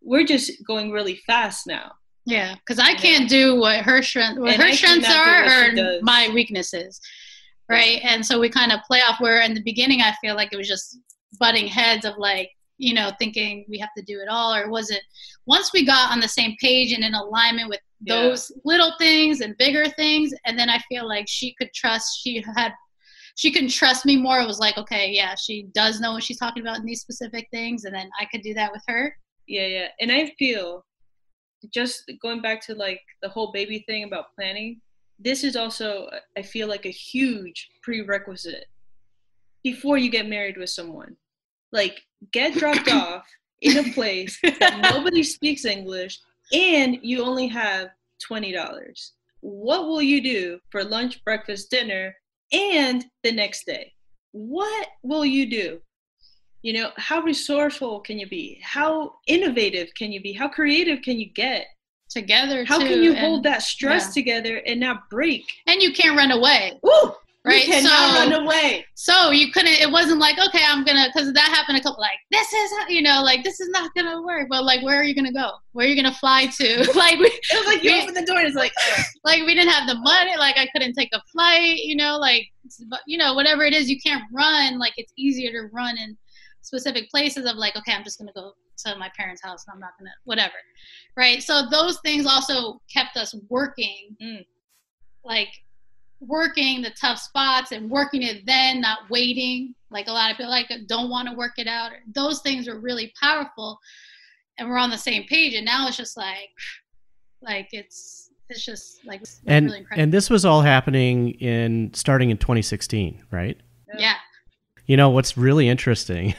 [SPEAKER 1] we're just going really fast now.
[SPEAKER 2] Yeah, because I can't do what her strengths are or my weaknesses, right? And so we kind of play off where in the beginning I feel like it was just butting heads of like, you know, thinking we have to do it all, or was it once we got on the same page and in alignment with those little things and bigger things, and then I feel like she could trust me more. It was like, okay, yeah, she does know what she's talking about in these specific things, and then I could do that with her.
[SPEAKER 1] Yeah. And I feel, just going back to like the whole baby thing about planning, this is also, I feel like, a huge prerequisite before you get married with someone. Like, get dropped off in a place that nobody speaks English and you only have $20. What will you do for lunch, breakfast, dinner, and the next day? What will you do? You know, how resourceful can you be? How innovative can you be? How creative can you get?
[SPEAKER 2] Together,
[SPEAKER 1] how can you hold that stress together and not break?
[SPEAKER 2] And you can't run away.
[SPEAKER 1] Woo!
[SPEAKER 2] Right?
[SPEAKER 1] You cannot run away.
[SPEAKER 2] So you couldn't, it wasn't like, okay, I'm going to, because that happened a couple, like, this is, you know, like, this is not going to work. But like, where are you going to go? Where are you going to fly to? Like,
[SPEAKER 1] it was like, you open the door and it's like,
[SPEAKER 2] like, we didn't have the money. Like, I couldn't take a flight, you know, like, but, you know, whatever it is, you can't run. Like, it's easier to run in specific places of like, okay, I'm just going to go to my parents' house and I'm not going to, whatever. Right. So those things also kept us working, like working the tough spots and working it then, not waiting. Like a lot of people like don't want to work it out. Those things are really powerful and we're on the same page. And now it's just like it's just like,
[SPEAKER 4] and,
[SPEAKER 2] really incredible.
[SPEAKER 4] And this was all happening starting in 2016, right?
[SPEAKER 2] Yeah.
[SPEAKER 4] You know, what's really interesting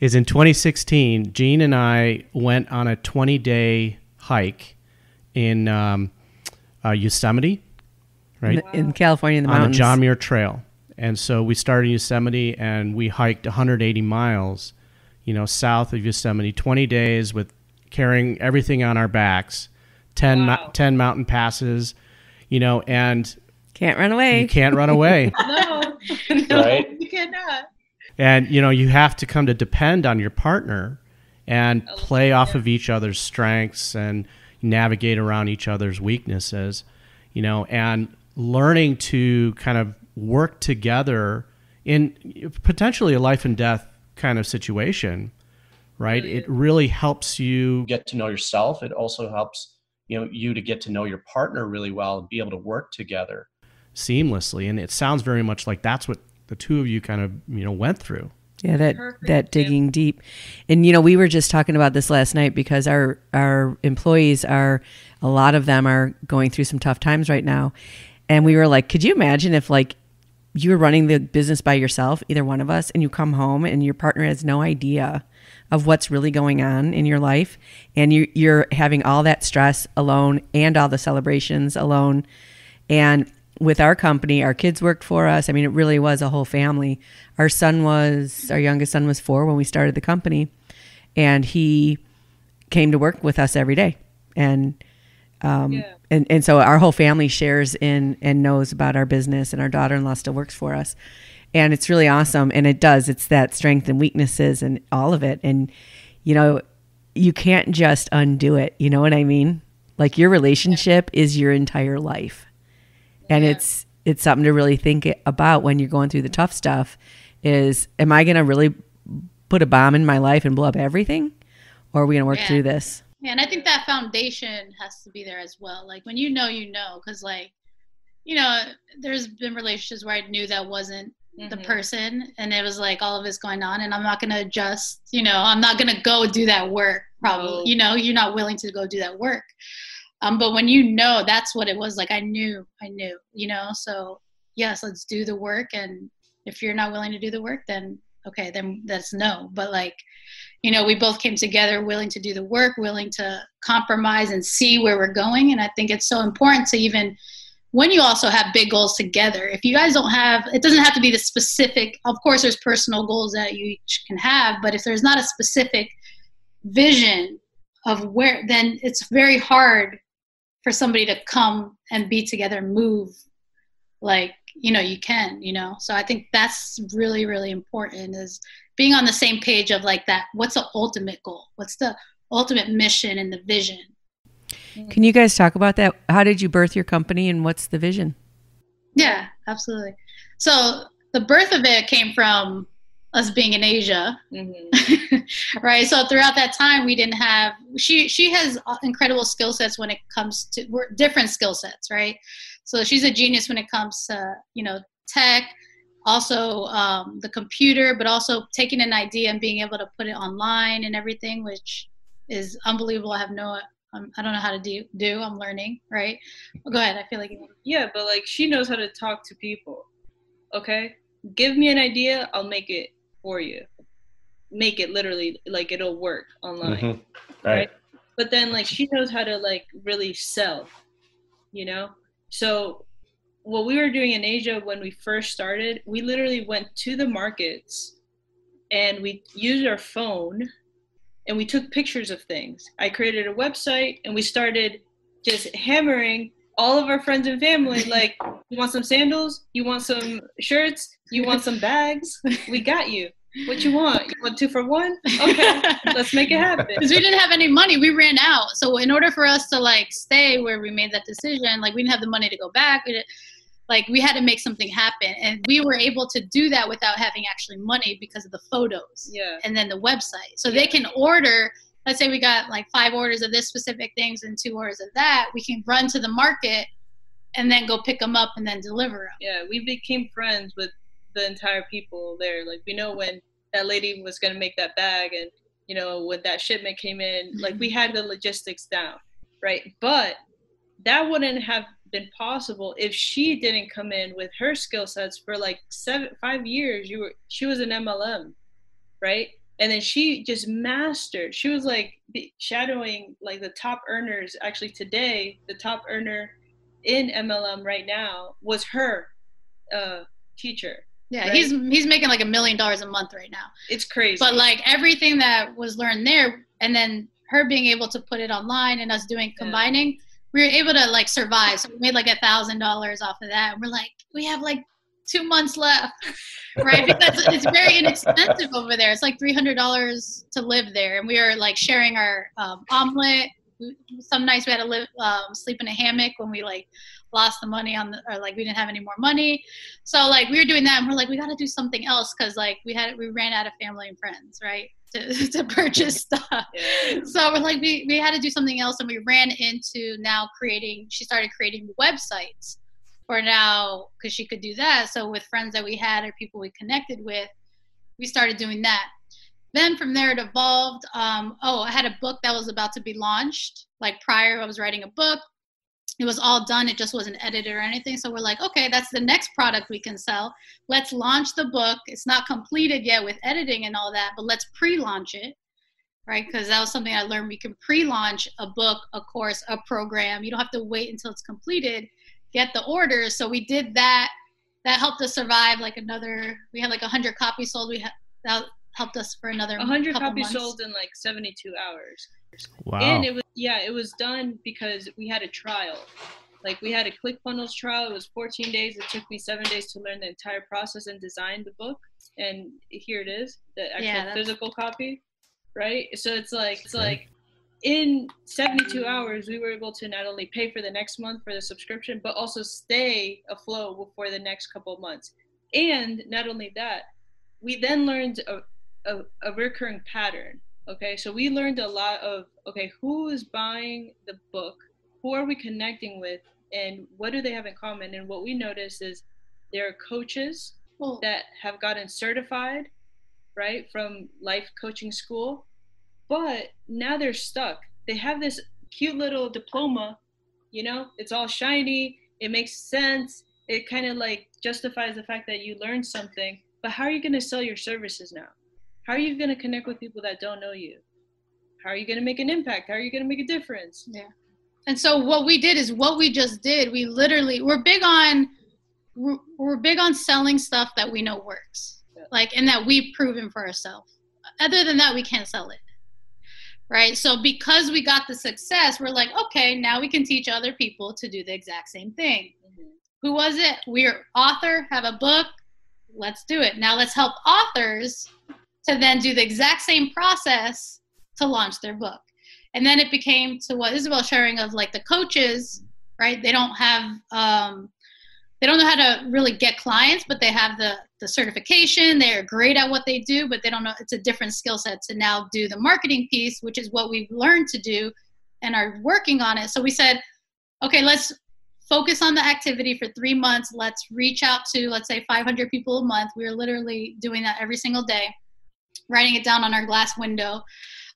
[SPEAKER 4] is in 2016, Jean and I went on a 20-day hike in Yosemite, right?
[SPEAKER 5] In California, in the mountains.
[SPEAKER 4] On the John Muir Trail. And so we started in Yosemite and we hiked 180 miles, you know, south of Yosemite, 20 days with carrying everything on our backs, 10 mountain passes, you know, and...
[SPEAKER 5] Can't run away.
[SPEAKER 4] You can't run away.
[SPEAKER 1] No,
[SPEAKER 4] right?
[SPEAKER 1] You cannot.
[SPEAKER 4] And, you know, you have to come to depend on your partner and play off of each other's strengths and navigate around each other's weaknesses, you know, and learning to kind of work together in potentially a life and death kind of situation, right? It really helps you get to know yourself. It also helps, you know, you to get to know your partner really well and be able to work together seamlessly. And it sounds very much like that's what the two of you kind of, you know, went through.
[SPEAKER 5] Yeah, that digging deep. And, you know, we were just talking about this last night because our employees a lot of them are going through some tough times right now. And we were like, could you imagine if like you were running the business by yourself, either one of us, and you come home and your partner has no idea of what's really going on in your life. And you're having all that stress alone and all the celebrations alone. And with our company, our kids worked for us. I mean, it really was a whole family. Our youngest son was 4 when we started the company, and he came to work with us every day. And so our whole family shares in and knows about our business, and our daughter-in-law still works for us. And it's really awesome. And it's that strength and weaknesses and all of it. And, you know, you can't just undo it. You know what I mean? Like your relationship is your entire life. And it's something to really think about when you're going through the tough stuff is, am I going to really put a bomb in my life and blow up everything? Or are we going to work through this?
[SPEAKER 2] Yeah, and I think that foundation has to be there as well. Like when you know, because like, you know, there's been relationships where I knew that wasn't the person and it was like all of this going on and I'm not going to adjust, you know, I'm not going to go do that work probably, you know, you're not willing to go do that work. But when you know, that's what it was like. I knew, you know, so yes, let's do the work. And if you're not willing to do the work, then okay, then that's no. But like, you know, we both came together willing to do the work, willing to compromise and see where we're going. And I think it's so important to even when you also have big goals together, if you guys don't have, it doesn't have to be the specific, of course, there's personal goals that you each can have, but if there's not a specific vision of where, then it's very hard for somebody to come and be together and move like, you know, you can, you know. So I think that's really, really important, is being on the same page of like that. What's the ultimate goal? What's the ultimate mission and the vision?
[SPEAKER 5] Can you guys talk about that? How did you birth your company and what's the vision?
[SPEAKER 2] Yeah, absolutely. So the birth of it came from us being in Asia, right? So throughout that time, we didn't have, she has incredible skill sets when it comes to, we're different skill sets, right? So she's a genius when it comes to, you know, tech, also the computer, but also taking an idea and being able to put it online and everything, which is unbelievable. I have no, I don't know how to do. I'm learning, right? Well, go ahead. I feel like
[SPEAKER 1] yeah, but like she knows how to talk to people. Okay, give me an idea, I'll make it for you. Make it literally like it'll work online, right? But then like she knows how to like really sell, you know. So what we were doing in Asia when we first started, we literally went to the markets and we used our phone and we took pictures of things. I created a website and we started just hammering all of our friends and family, like, you want some sandals? You want some shirts? You want some bags? We got you. What you want? You want 2 for 1? Okay, let's make it happen.
[SPEAKER 2] Because we didn't have any money. We ran out. So in order for us to like stay where we made that decision, like we didn't have the money to go back. We had to make something happen. And we were able to do that without having actually money because of the photos and then the website. So they can order, let's say we got like 5 orders of this specific things and 2 orders of that. We can run to the market and then go pick them up and then deliver them.
[SPEAKER 1] Yeah, we became friends with the entire people there. Like, we know when that lady was going to make that bag and, you know, when that shipment came in, like we had the logistics down, right? But that wouldn't have been possible if she didn't come in with her skill sets for like 5 years. She was an MLM, right? And then she just mastered. She was like shadowing like the top earners. Actually today, the top earner in MLM right now was her teacher.
[SPEAKER 2] Yeah,
[SPEAKER 1] right?
[SPEAKER 2] he's making like $1 million a month right now.
[SPEAKER 1] It's crazy.
[SPEAKER 2] But like everything that was learned there, and then her being able to put it online and us combining, we were able to like survive. So we made like $1,000 off of that. And we're like, we have like 2 months left, right? Because it's very inexpensive over there. It's like $300 to live there. And we are like sharing our omelet. Some nights we had to sleep in a hammock when we like lost the money or like we didn't have any more money. So like we were doing that and we're like, we got to do something else. Cause like we ran out of family and friends, right? To purchase stuff. So we're like, we had to do something else. And we ran into she started creating websites for now, cause she could do that. So with friends that we had or people we connected with, we started doing that. Then from there it evolved. I had a book that was about to be launched. Like prior, I was writing a book. It was all done. It just wasn't edited or anything. So we're like, okay, that's the next product we can sell. Let's launch the book. It's not completed yet with editing and all that, but let's pre-launch it, right? Because that was something I learned. We can pre-launch a book, a course, a program. You don't have to wait until it's completed. Get the orders. So we did that. That helped us survive. We had like 100 copies sold. That helped us for another
[SPEAKER 1] 100
[SPEAKER 2] couple
[SPEAKER 1] copies
[SPEAKER 2] months.
[SPEAKER 1] Sold in like 72 hours.
[SPEAKER 4] Wow.
[SPEAKER 1] And it was done because we had a trial. Like we had a ClickFunnels trial. It was 14 days. It took me 7 days to learn the entire process and design the book. And here it is, the actual physical copy, right? So it's like in 72 hours, we were able to not only pay for the next month for the subscription, but also stay afloat for the next couple of months. And not only that, we then learned a recurring pattern. Okay, so we learned a lot of, who is buying the book? Who are we connecting with? And what do they have in common? And what we noticed is there are coaches that have gotten certified, right, from life coaching school, but now they're stuck. They have this cute little diploma, you know, it's all shiny, it makes sense, it kind of like justifies the fact that you learned something, but how are you going to sell your services now? How are you going to connect with people that don't know you? How are you going to make an impact? How are you going to make a difference?
[SPEAKER 2] Yeah. And so what we did is what we just did. We literally, we're big on selling stuff that we know works, like, and that we've proven for ourselves. Other than that, we can't sell it, right? So because we got the success, we're like, okay, now we can teach other people to do the exact same thing. Who was it? We're author, have a book, let's do it. Now let's help authors to then do the exact same process to launch their book. And then it became to what Isabel sharing of like the coaches, right? They don't have, they don't know how to really get clients, but they have the certification. They're great at what they do, but they don't know, it's a different skill set to now do the marketing piece, which is what we've learned to do and are working on it. So we said, okay, let's focus on the activity for 3 months. Let's reach out to, let's say 500 people a month. We were literally doing that every single day, writing it down on our glass window,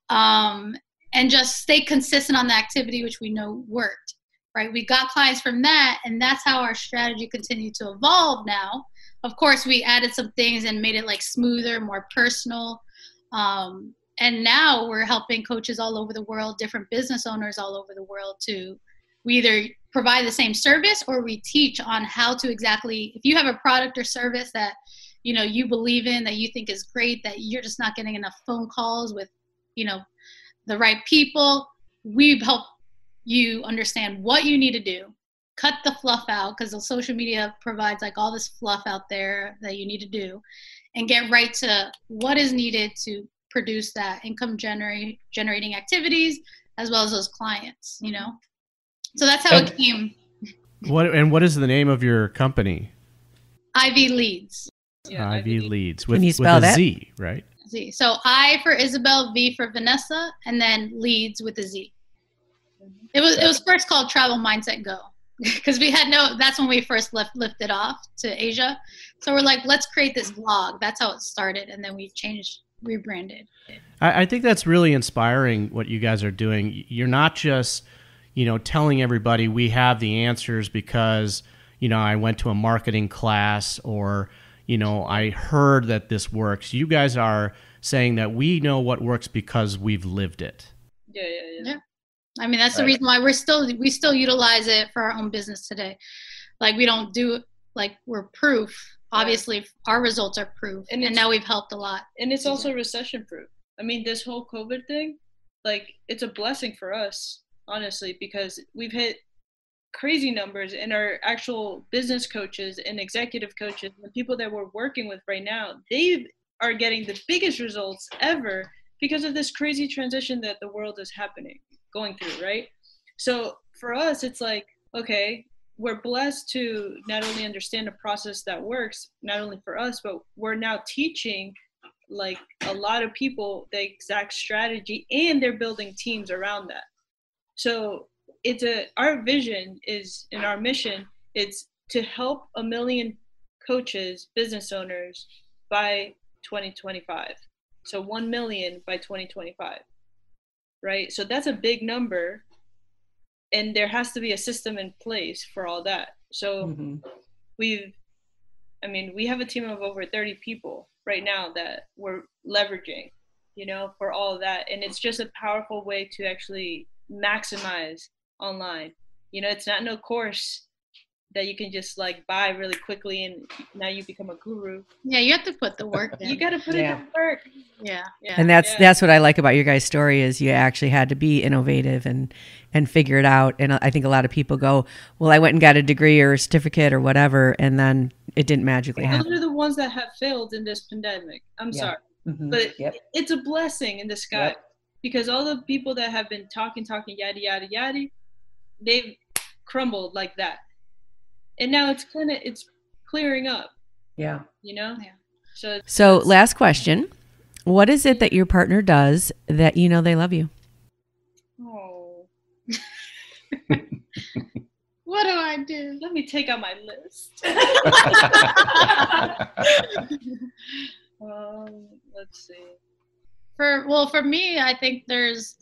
[SPEAKER 2] and just stay consistent on the activity, which we know worked. Right, we got clients from that, and that's how our strategy continued to evolve now. Of course, we added some things and made it like smoother, more personal. And now we're helping coaches all over the world, different business owners all over the world to, we either provide the same service or we teach on how to exactly, if you have a product or service that, you know, you believe in, that you think is great, that you're just not getting enough phone calls with, you know, the right people, we help you understand what you need to do, cut the fluff out, because the social media provides like all this fluff out there that you need to do, and get right to what is needed to produce that income generating activities as well as those clients, you know. So that's how it came.
[SPEAKER 4] What is the name of your company?
[SPEAKER 2] Ivy Leads.
[SPEAKER 1] Yeah,
[SPEAKER 4] Ivy Leads.
[SPEAKER 5] Can you spell
[SPEAKER 4] with a
[SPEAKER 5] that?
[SPEAKER 4] Z, right?
[SPEAKER 2] Z. So I for Isabel, V for Vanessa, and then Leads with a Z. It was first called Travel Mindset Go, because we had that's when we first lifted off to Asia. So we're like, let's create this blog. That's how it started. And then we rebranded.
[SPEAKER 4] I think that's really inspiring what you guys are doing. You're not just, you know, telling everybody we have the answers because, you know, I went to a marketing class or, you know, I heard that this works. You guys are saying that we know what works because we've lived it.
[SPEAKER 2] Yeah. I mean, that's the reason why we still utilize it for our own business today. Like we don't do it, like we're proof. Obviously, our results are proof, and now we've helped a lot.
[SPEAKER 1] And it's also recession proof. I mean, this whole COVID thing, like it's a blessing for us, honestly, because we've hit crazy numbers, and our actual business coaches and executive coaches, the people that we're working with right now, they are getting the biggest results ever because of this crazy transition that the world is going through, right? So for us, it's like, okay, we're blessed to not only understand a process that works, not only for us, but we're now teaching like a lot of people the exact strategy, and they're building teams around that. So our vision is, and our mission, it's to help 1 million coaches, business owners by 2025. So 1 million by 2025. Right? So that's a big number, and there has to be a system in place for all that. So we have a team of over 30 people right now that we're leveraging, you know, for all of that. And it's just a powerful way to actually maximize online. You know, it's not no course that you can just like buy really quickly and now you become a guru.
[SPEAKER 2] Yeah, you have to put the work in.
[SPEAKER 1] You got to put in the work.
[SPEAKER 2] Yeah.
[SPEAKER 5] And that's what I like about your guys' story is you actually had to be innovative and figure it out. And I think a lot of people go, well, I went and got a degree or a certificate or whatever, and then it didn't magically happen.
[SPEAKER 1] Those are the ones that have failed in this pandemic. I'm sorry. But it's a blessing in disguise because all the people that have been talking, yada, yada, yada, they've crumbled like that. And now it's clearing up. Yeah. You know? Yeah.
[SPEAKER 5] So last question. What is it that your partner does that you know they love you?
[SPEAKER 1] Oh.
[SPEAKER 2] What do I do?
[SPEAKER 1] Let me take out my list. Let's see.
[SPEAKER 2] For me, I think there's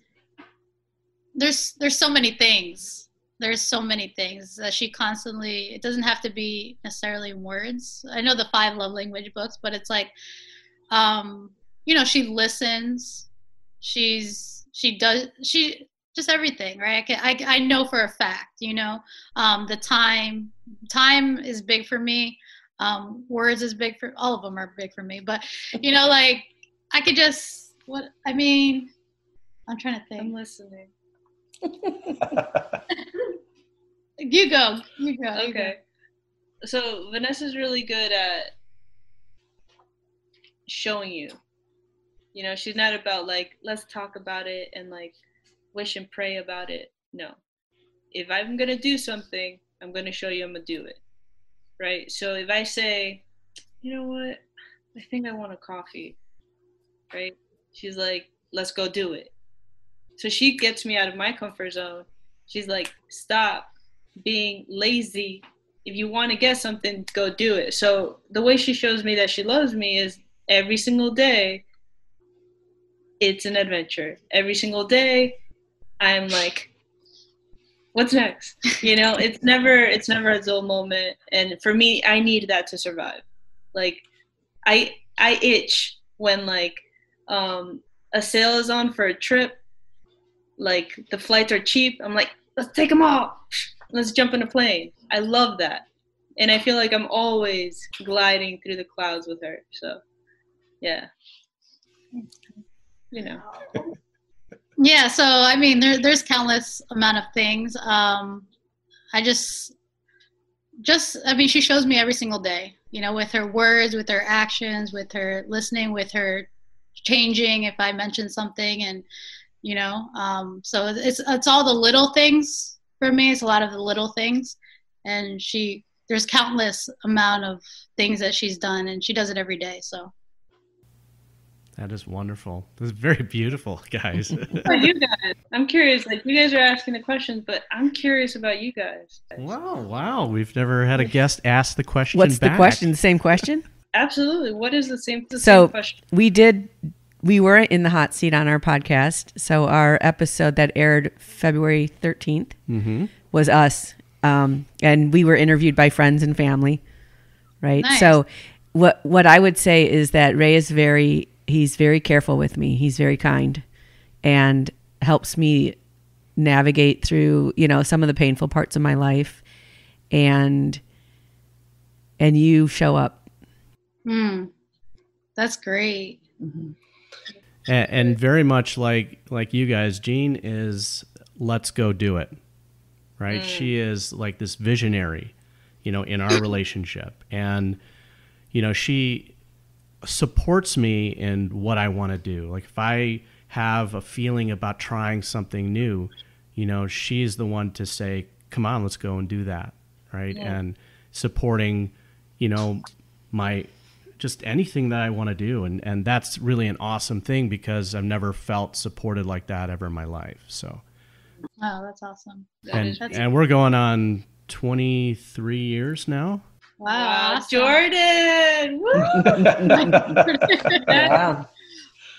[SPEAKER 2] so many things. There's so many things that she constantly, it doesn't have to be necessarily in words. I know the 5 love language books, but it's like, you know, she listens, she just everything, right? I know for a fact, you know, the time is big for me. Words is big for, all of them are big for me, but you know, like I could just, I'm trying to
[SPEAKER 1] I'm
[SPEAKER 2] think.
[SPEAKER 1] listening.
[SPEAKER 2] You go. You go.
[SPEAKER 1] Okay. So Vanessa's really good at showing you. You know, she's not about like, let's talk about it and like wish and pray about it. No. If I'm going to do something, I'm going to show you I'm going to do it. Right? So if I say, you know what? I think I want a coffee. Right? She's like, let's go do it. So she gets me out of my comfort zone. She's like, stop being lazy. If you want to get something, go do it. So the way she shows me that she loves me is every single day, it's an adventure. Every single day, I'm like, what's next? You know, it's never a dull moment. And for me, I need that to survive. Like, I itch when like a sale is on for a trip. Like the flights are cheap. I'm like, let's take them all. Let's jump in a plane. I love that. And I feel like I'm always gliding through the clouds with her. So, yeah. You know.
[SPEAKER 2] Yeah, so I mean, there's countless amount of things. I mean, she shows me every single day, you know, with her words, with her actions, with her listening, with her changing if I mention something, and you know, so it's all the little things for me. It's a lot of the little things, and there's countless amount of things that she's done, and she does it every day. So.
[SPEAKER 4] That is wonderful. This is very beautiful, guys.
[SPEAKER 1] For you guys, I'm curious. Like, you guys are asking the questions, but I'm curious about you guys.
[SPEAKER 4] Wow. We've never had a guest ask the question
[SPEAKER 5] What's
[SPEAKER 4] back.
[SPEAKER 5] the question? The same question?
[SPEAKER 1] Absolutely. What is the same question?
[SPEAKER 5] We were in the hot seat on our podcast. So our episode that aired February 13th was us. And we were interviewed by friends and family, right?
[SPEAKER 2] Nice.
[SPEAKER 5] So what I would say is that Ray is he's very careful with me. He's very kind and helps me navigate through, you know, some of the painful parts of my life. And you show up.
[SPEAKER 2] That's great.
[SPEAKER 5] Mm-hmm.
[SPEAKER 4] And very much like you guys, Jean is let's go do it, right? She is like this visionary, you know, in our relationship. And, you know, she supports me in what I want to do. Like if I have a feeling about trying something new, you know, she's the one to say, come on, let's go and do that. Right. Yeah. And supporting, you know, just anything that I want to do. And that's really an awesome thing because I've never felt supported like that ever in my life. So.
[SPEAKER 2] Oh, that's awesome.
[SPEAKER 4] And we're going on 23 years now.
[SPEAKER 2] Wow, awesome.
[SPEAKER 1] Jordan! Woo!
[SPEAKER 6] Wow.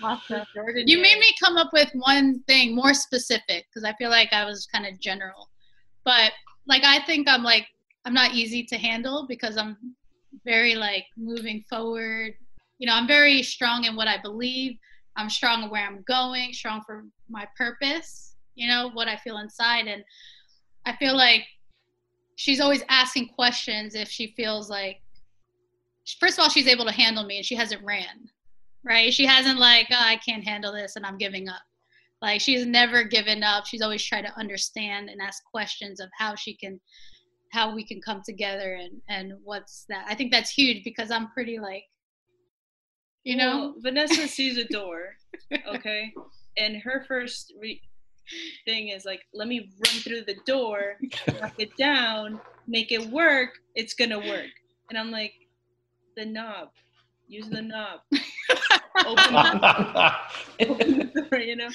[SPEAKER 2] Awesome. Jordan, you made me come up with one thing more specific because I feel like I was kind of general. But like I think I'm not easy to handle because I'm very like moving forward. You know, I'm very strong in what I believe. I'm strong in where I'm going, strong for my purpose, you know, what I feel inside. And I feel like she's always asking questions if she feels like, first of all, she's able to handle me and she hasn't ran, right? She hasn't like, oh, I can't handle this and I'm giving up. Like she's never given up. She's always tried to understand and ask questions of how we can come together and what's that. I think that's huge because I'm pretty like, you know.
[SPEAKER 1] Well, Vanessa sees a door, okay? And her first thing is like, let me run through the door, knock it down, make it work, it's gonna work. And I'm like, the knob, use the knob. Open the door, you know?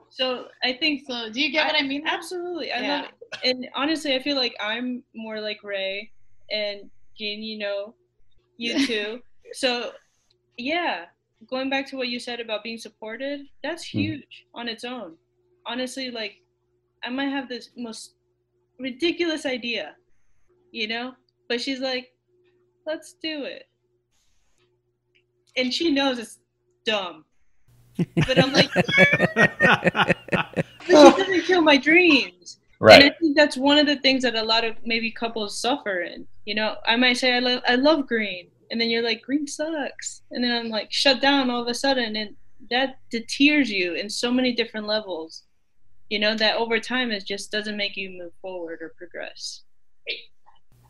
[SPEAKER 1] So I think
[SPEAKER 2] so. Do you get what I mean?
[SPEAKER 1] Absolutely. I love it. And honestly, I feel like I'm more like Ray and Jean, you know, you too. So yeah, going back to what you said about being supported, that's huge on its own. Honestly, like I might have this most ridiculous idea, you know, but she's like, let's do it. And she knows it's dumb. But I'm like, but she doesn't kill my dreams.
[SPEAKER 7] Right.
[SPEAKER 1] And I think that's one of the things that a lot of maybe couples suffer in. You know, I might say I love green, and then you're like, green sucks, and then I'm like shut down all of a sudden, and that deters you in so many different levels, you know, that over time it just doesn't make you move forward or progress.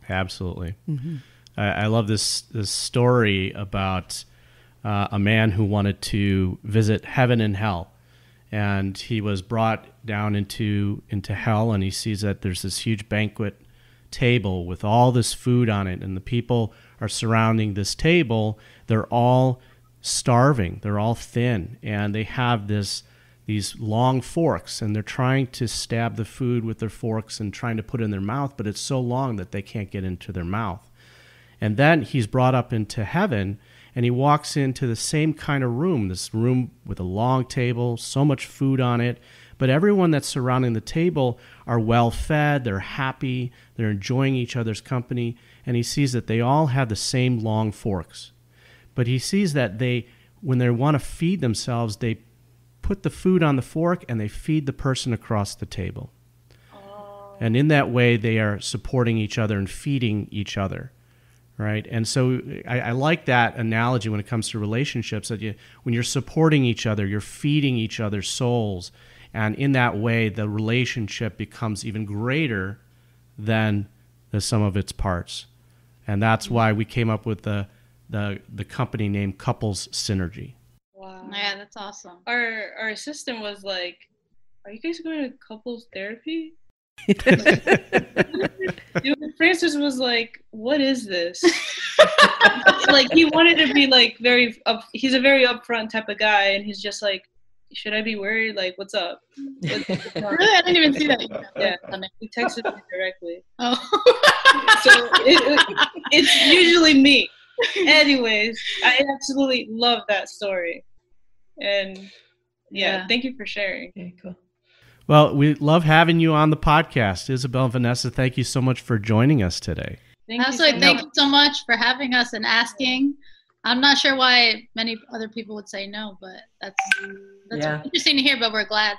[SPEAKER 4] Absolutely. Mm-hmm. I love this story about a man who wanted to visit heaven and hell, and he was brought down into hell, and he sees that there's this huge banquet table with all this food on it, and the people are surrounding this table. They're all starving, they're all thin, and they have these long forks, and they're trying to stab the food with their forks and trying to put it in their mouth, but it's so long that they can't get into their mouth. And then he's brought up into heaven, and he walks into the same kind of room, this room with a long table, so much food on it, but everyone that's surrounding the table are well fed, they're happy, they're enjoying each other's company, and he sees that they all have the same long forks. But he sees that when they want to feed themselves, they put the food on the fork and they feed the person across the table. Oh. And in that way, they are supporting each other and feeding each other, right? And so I like that analogy when it comes to relationships, that when you're supporting each other, you're feeding each other's souls. And in that way, the relationship becomes even greater than the sum of its parts. And that's why we came up with the company name Couples Synergy.
[SPEAKER 1] Wow.
[SPEAKER 2] Yeah, that's awesome.
[SPEAKER 1] Our assistant was like, "Are you guys going to couples therapy?" Francis was like, "What is this?" Like, he wanted to be like he's a very upfront type of guy, and he's just like, "Should I be worried? Like, what's up?"
[SPEAKER 2] Really? I didn't even see that.
[SPEAKER 1] Yeah, he texted me directly.
[SPEAKER 2] Oh.
[SPEAKER 1] So it's usually me. Anyways, I absolutely love that story. And yeah, thank you for sharing.
[SPEAKER 6] Okay, cool.
[SPEAKER 4] Well, we love having you on the podcast. Isabel and Vanessa, thank you so much for joining us today.
[SPEAKER 2] Thank you so much for having us and asking. I'm not sure why many other people would say no, but that's interesting to hear, but we're glad,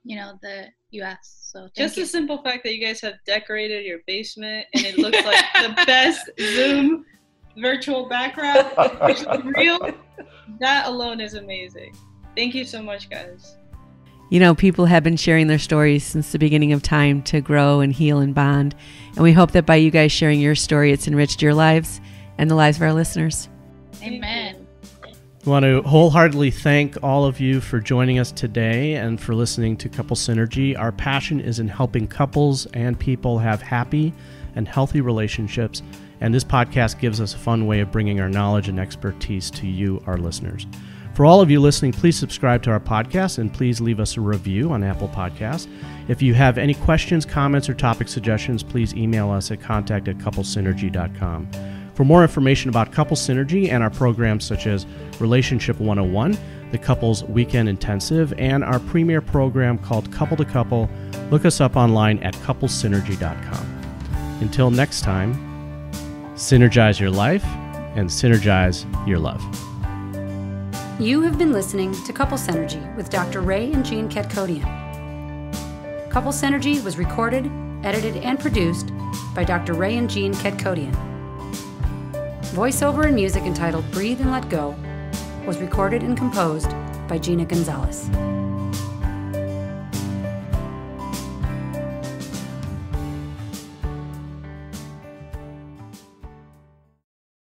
[SPEAKER 2] that you asked. So
[SPEAKER 1] just the simple fact that you guys have decorated your basement and it looks like the best Zoom virtual background, which is real, that alone is amazing. Thank you so much, guys.
[SPEAKER 5] People have been sharing their stories since the beginning of time to grow and heal and bond. And we hope that by you guys sharing your story, it's enriched your lives and the lives of our listeners.
[SPEAKER 2] Amen.
[SPEAKER 4] I want to wholeheartedly thank all of you for joining us today and for listening to Couple Synergy. Our passion is in helping couples and people have happy and healthy relationships, and this podcast gives us a fun way of bringing our knowledge and expertise to you, our listeners. For all of you listening, please subscribe to our podcast and please leave us a review on Apple Podcasts. If you have any questions, comments, or topic suggestions, please email us at contact@couplesynergy.com. For more information about Couple Synergy and our programs such as Relationship 101, the Couples Weekend Intensive, and our premier program called Couple to Couple, look us up online at couplesynergy.com. Until next time, synergize your life and synergize your love.
[SPEAKER 3] You have been listening to Couple Synergy with Dr. Ray and Jean Ketkodian. Couple Synergy was recorded, edited, and produced by Dr. Ray and Jean Ketkodian. Voiceover and music entitled Breathe and Let Go was recorded and composed by Gina Gonzalez.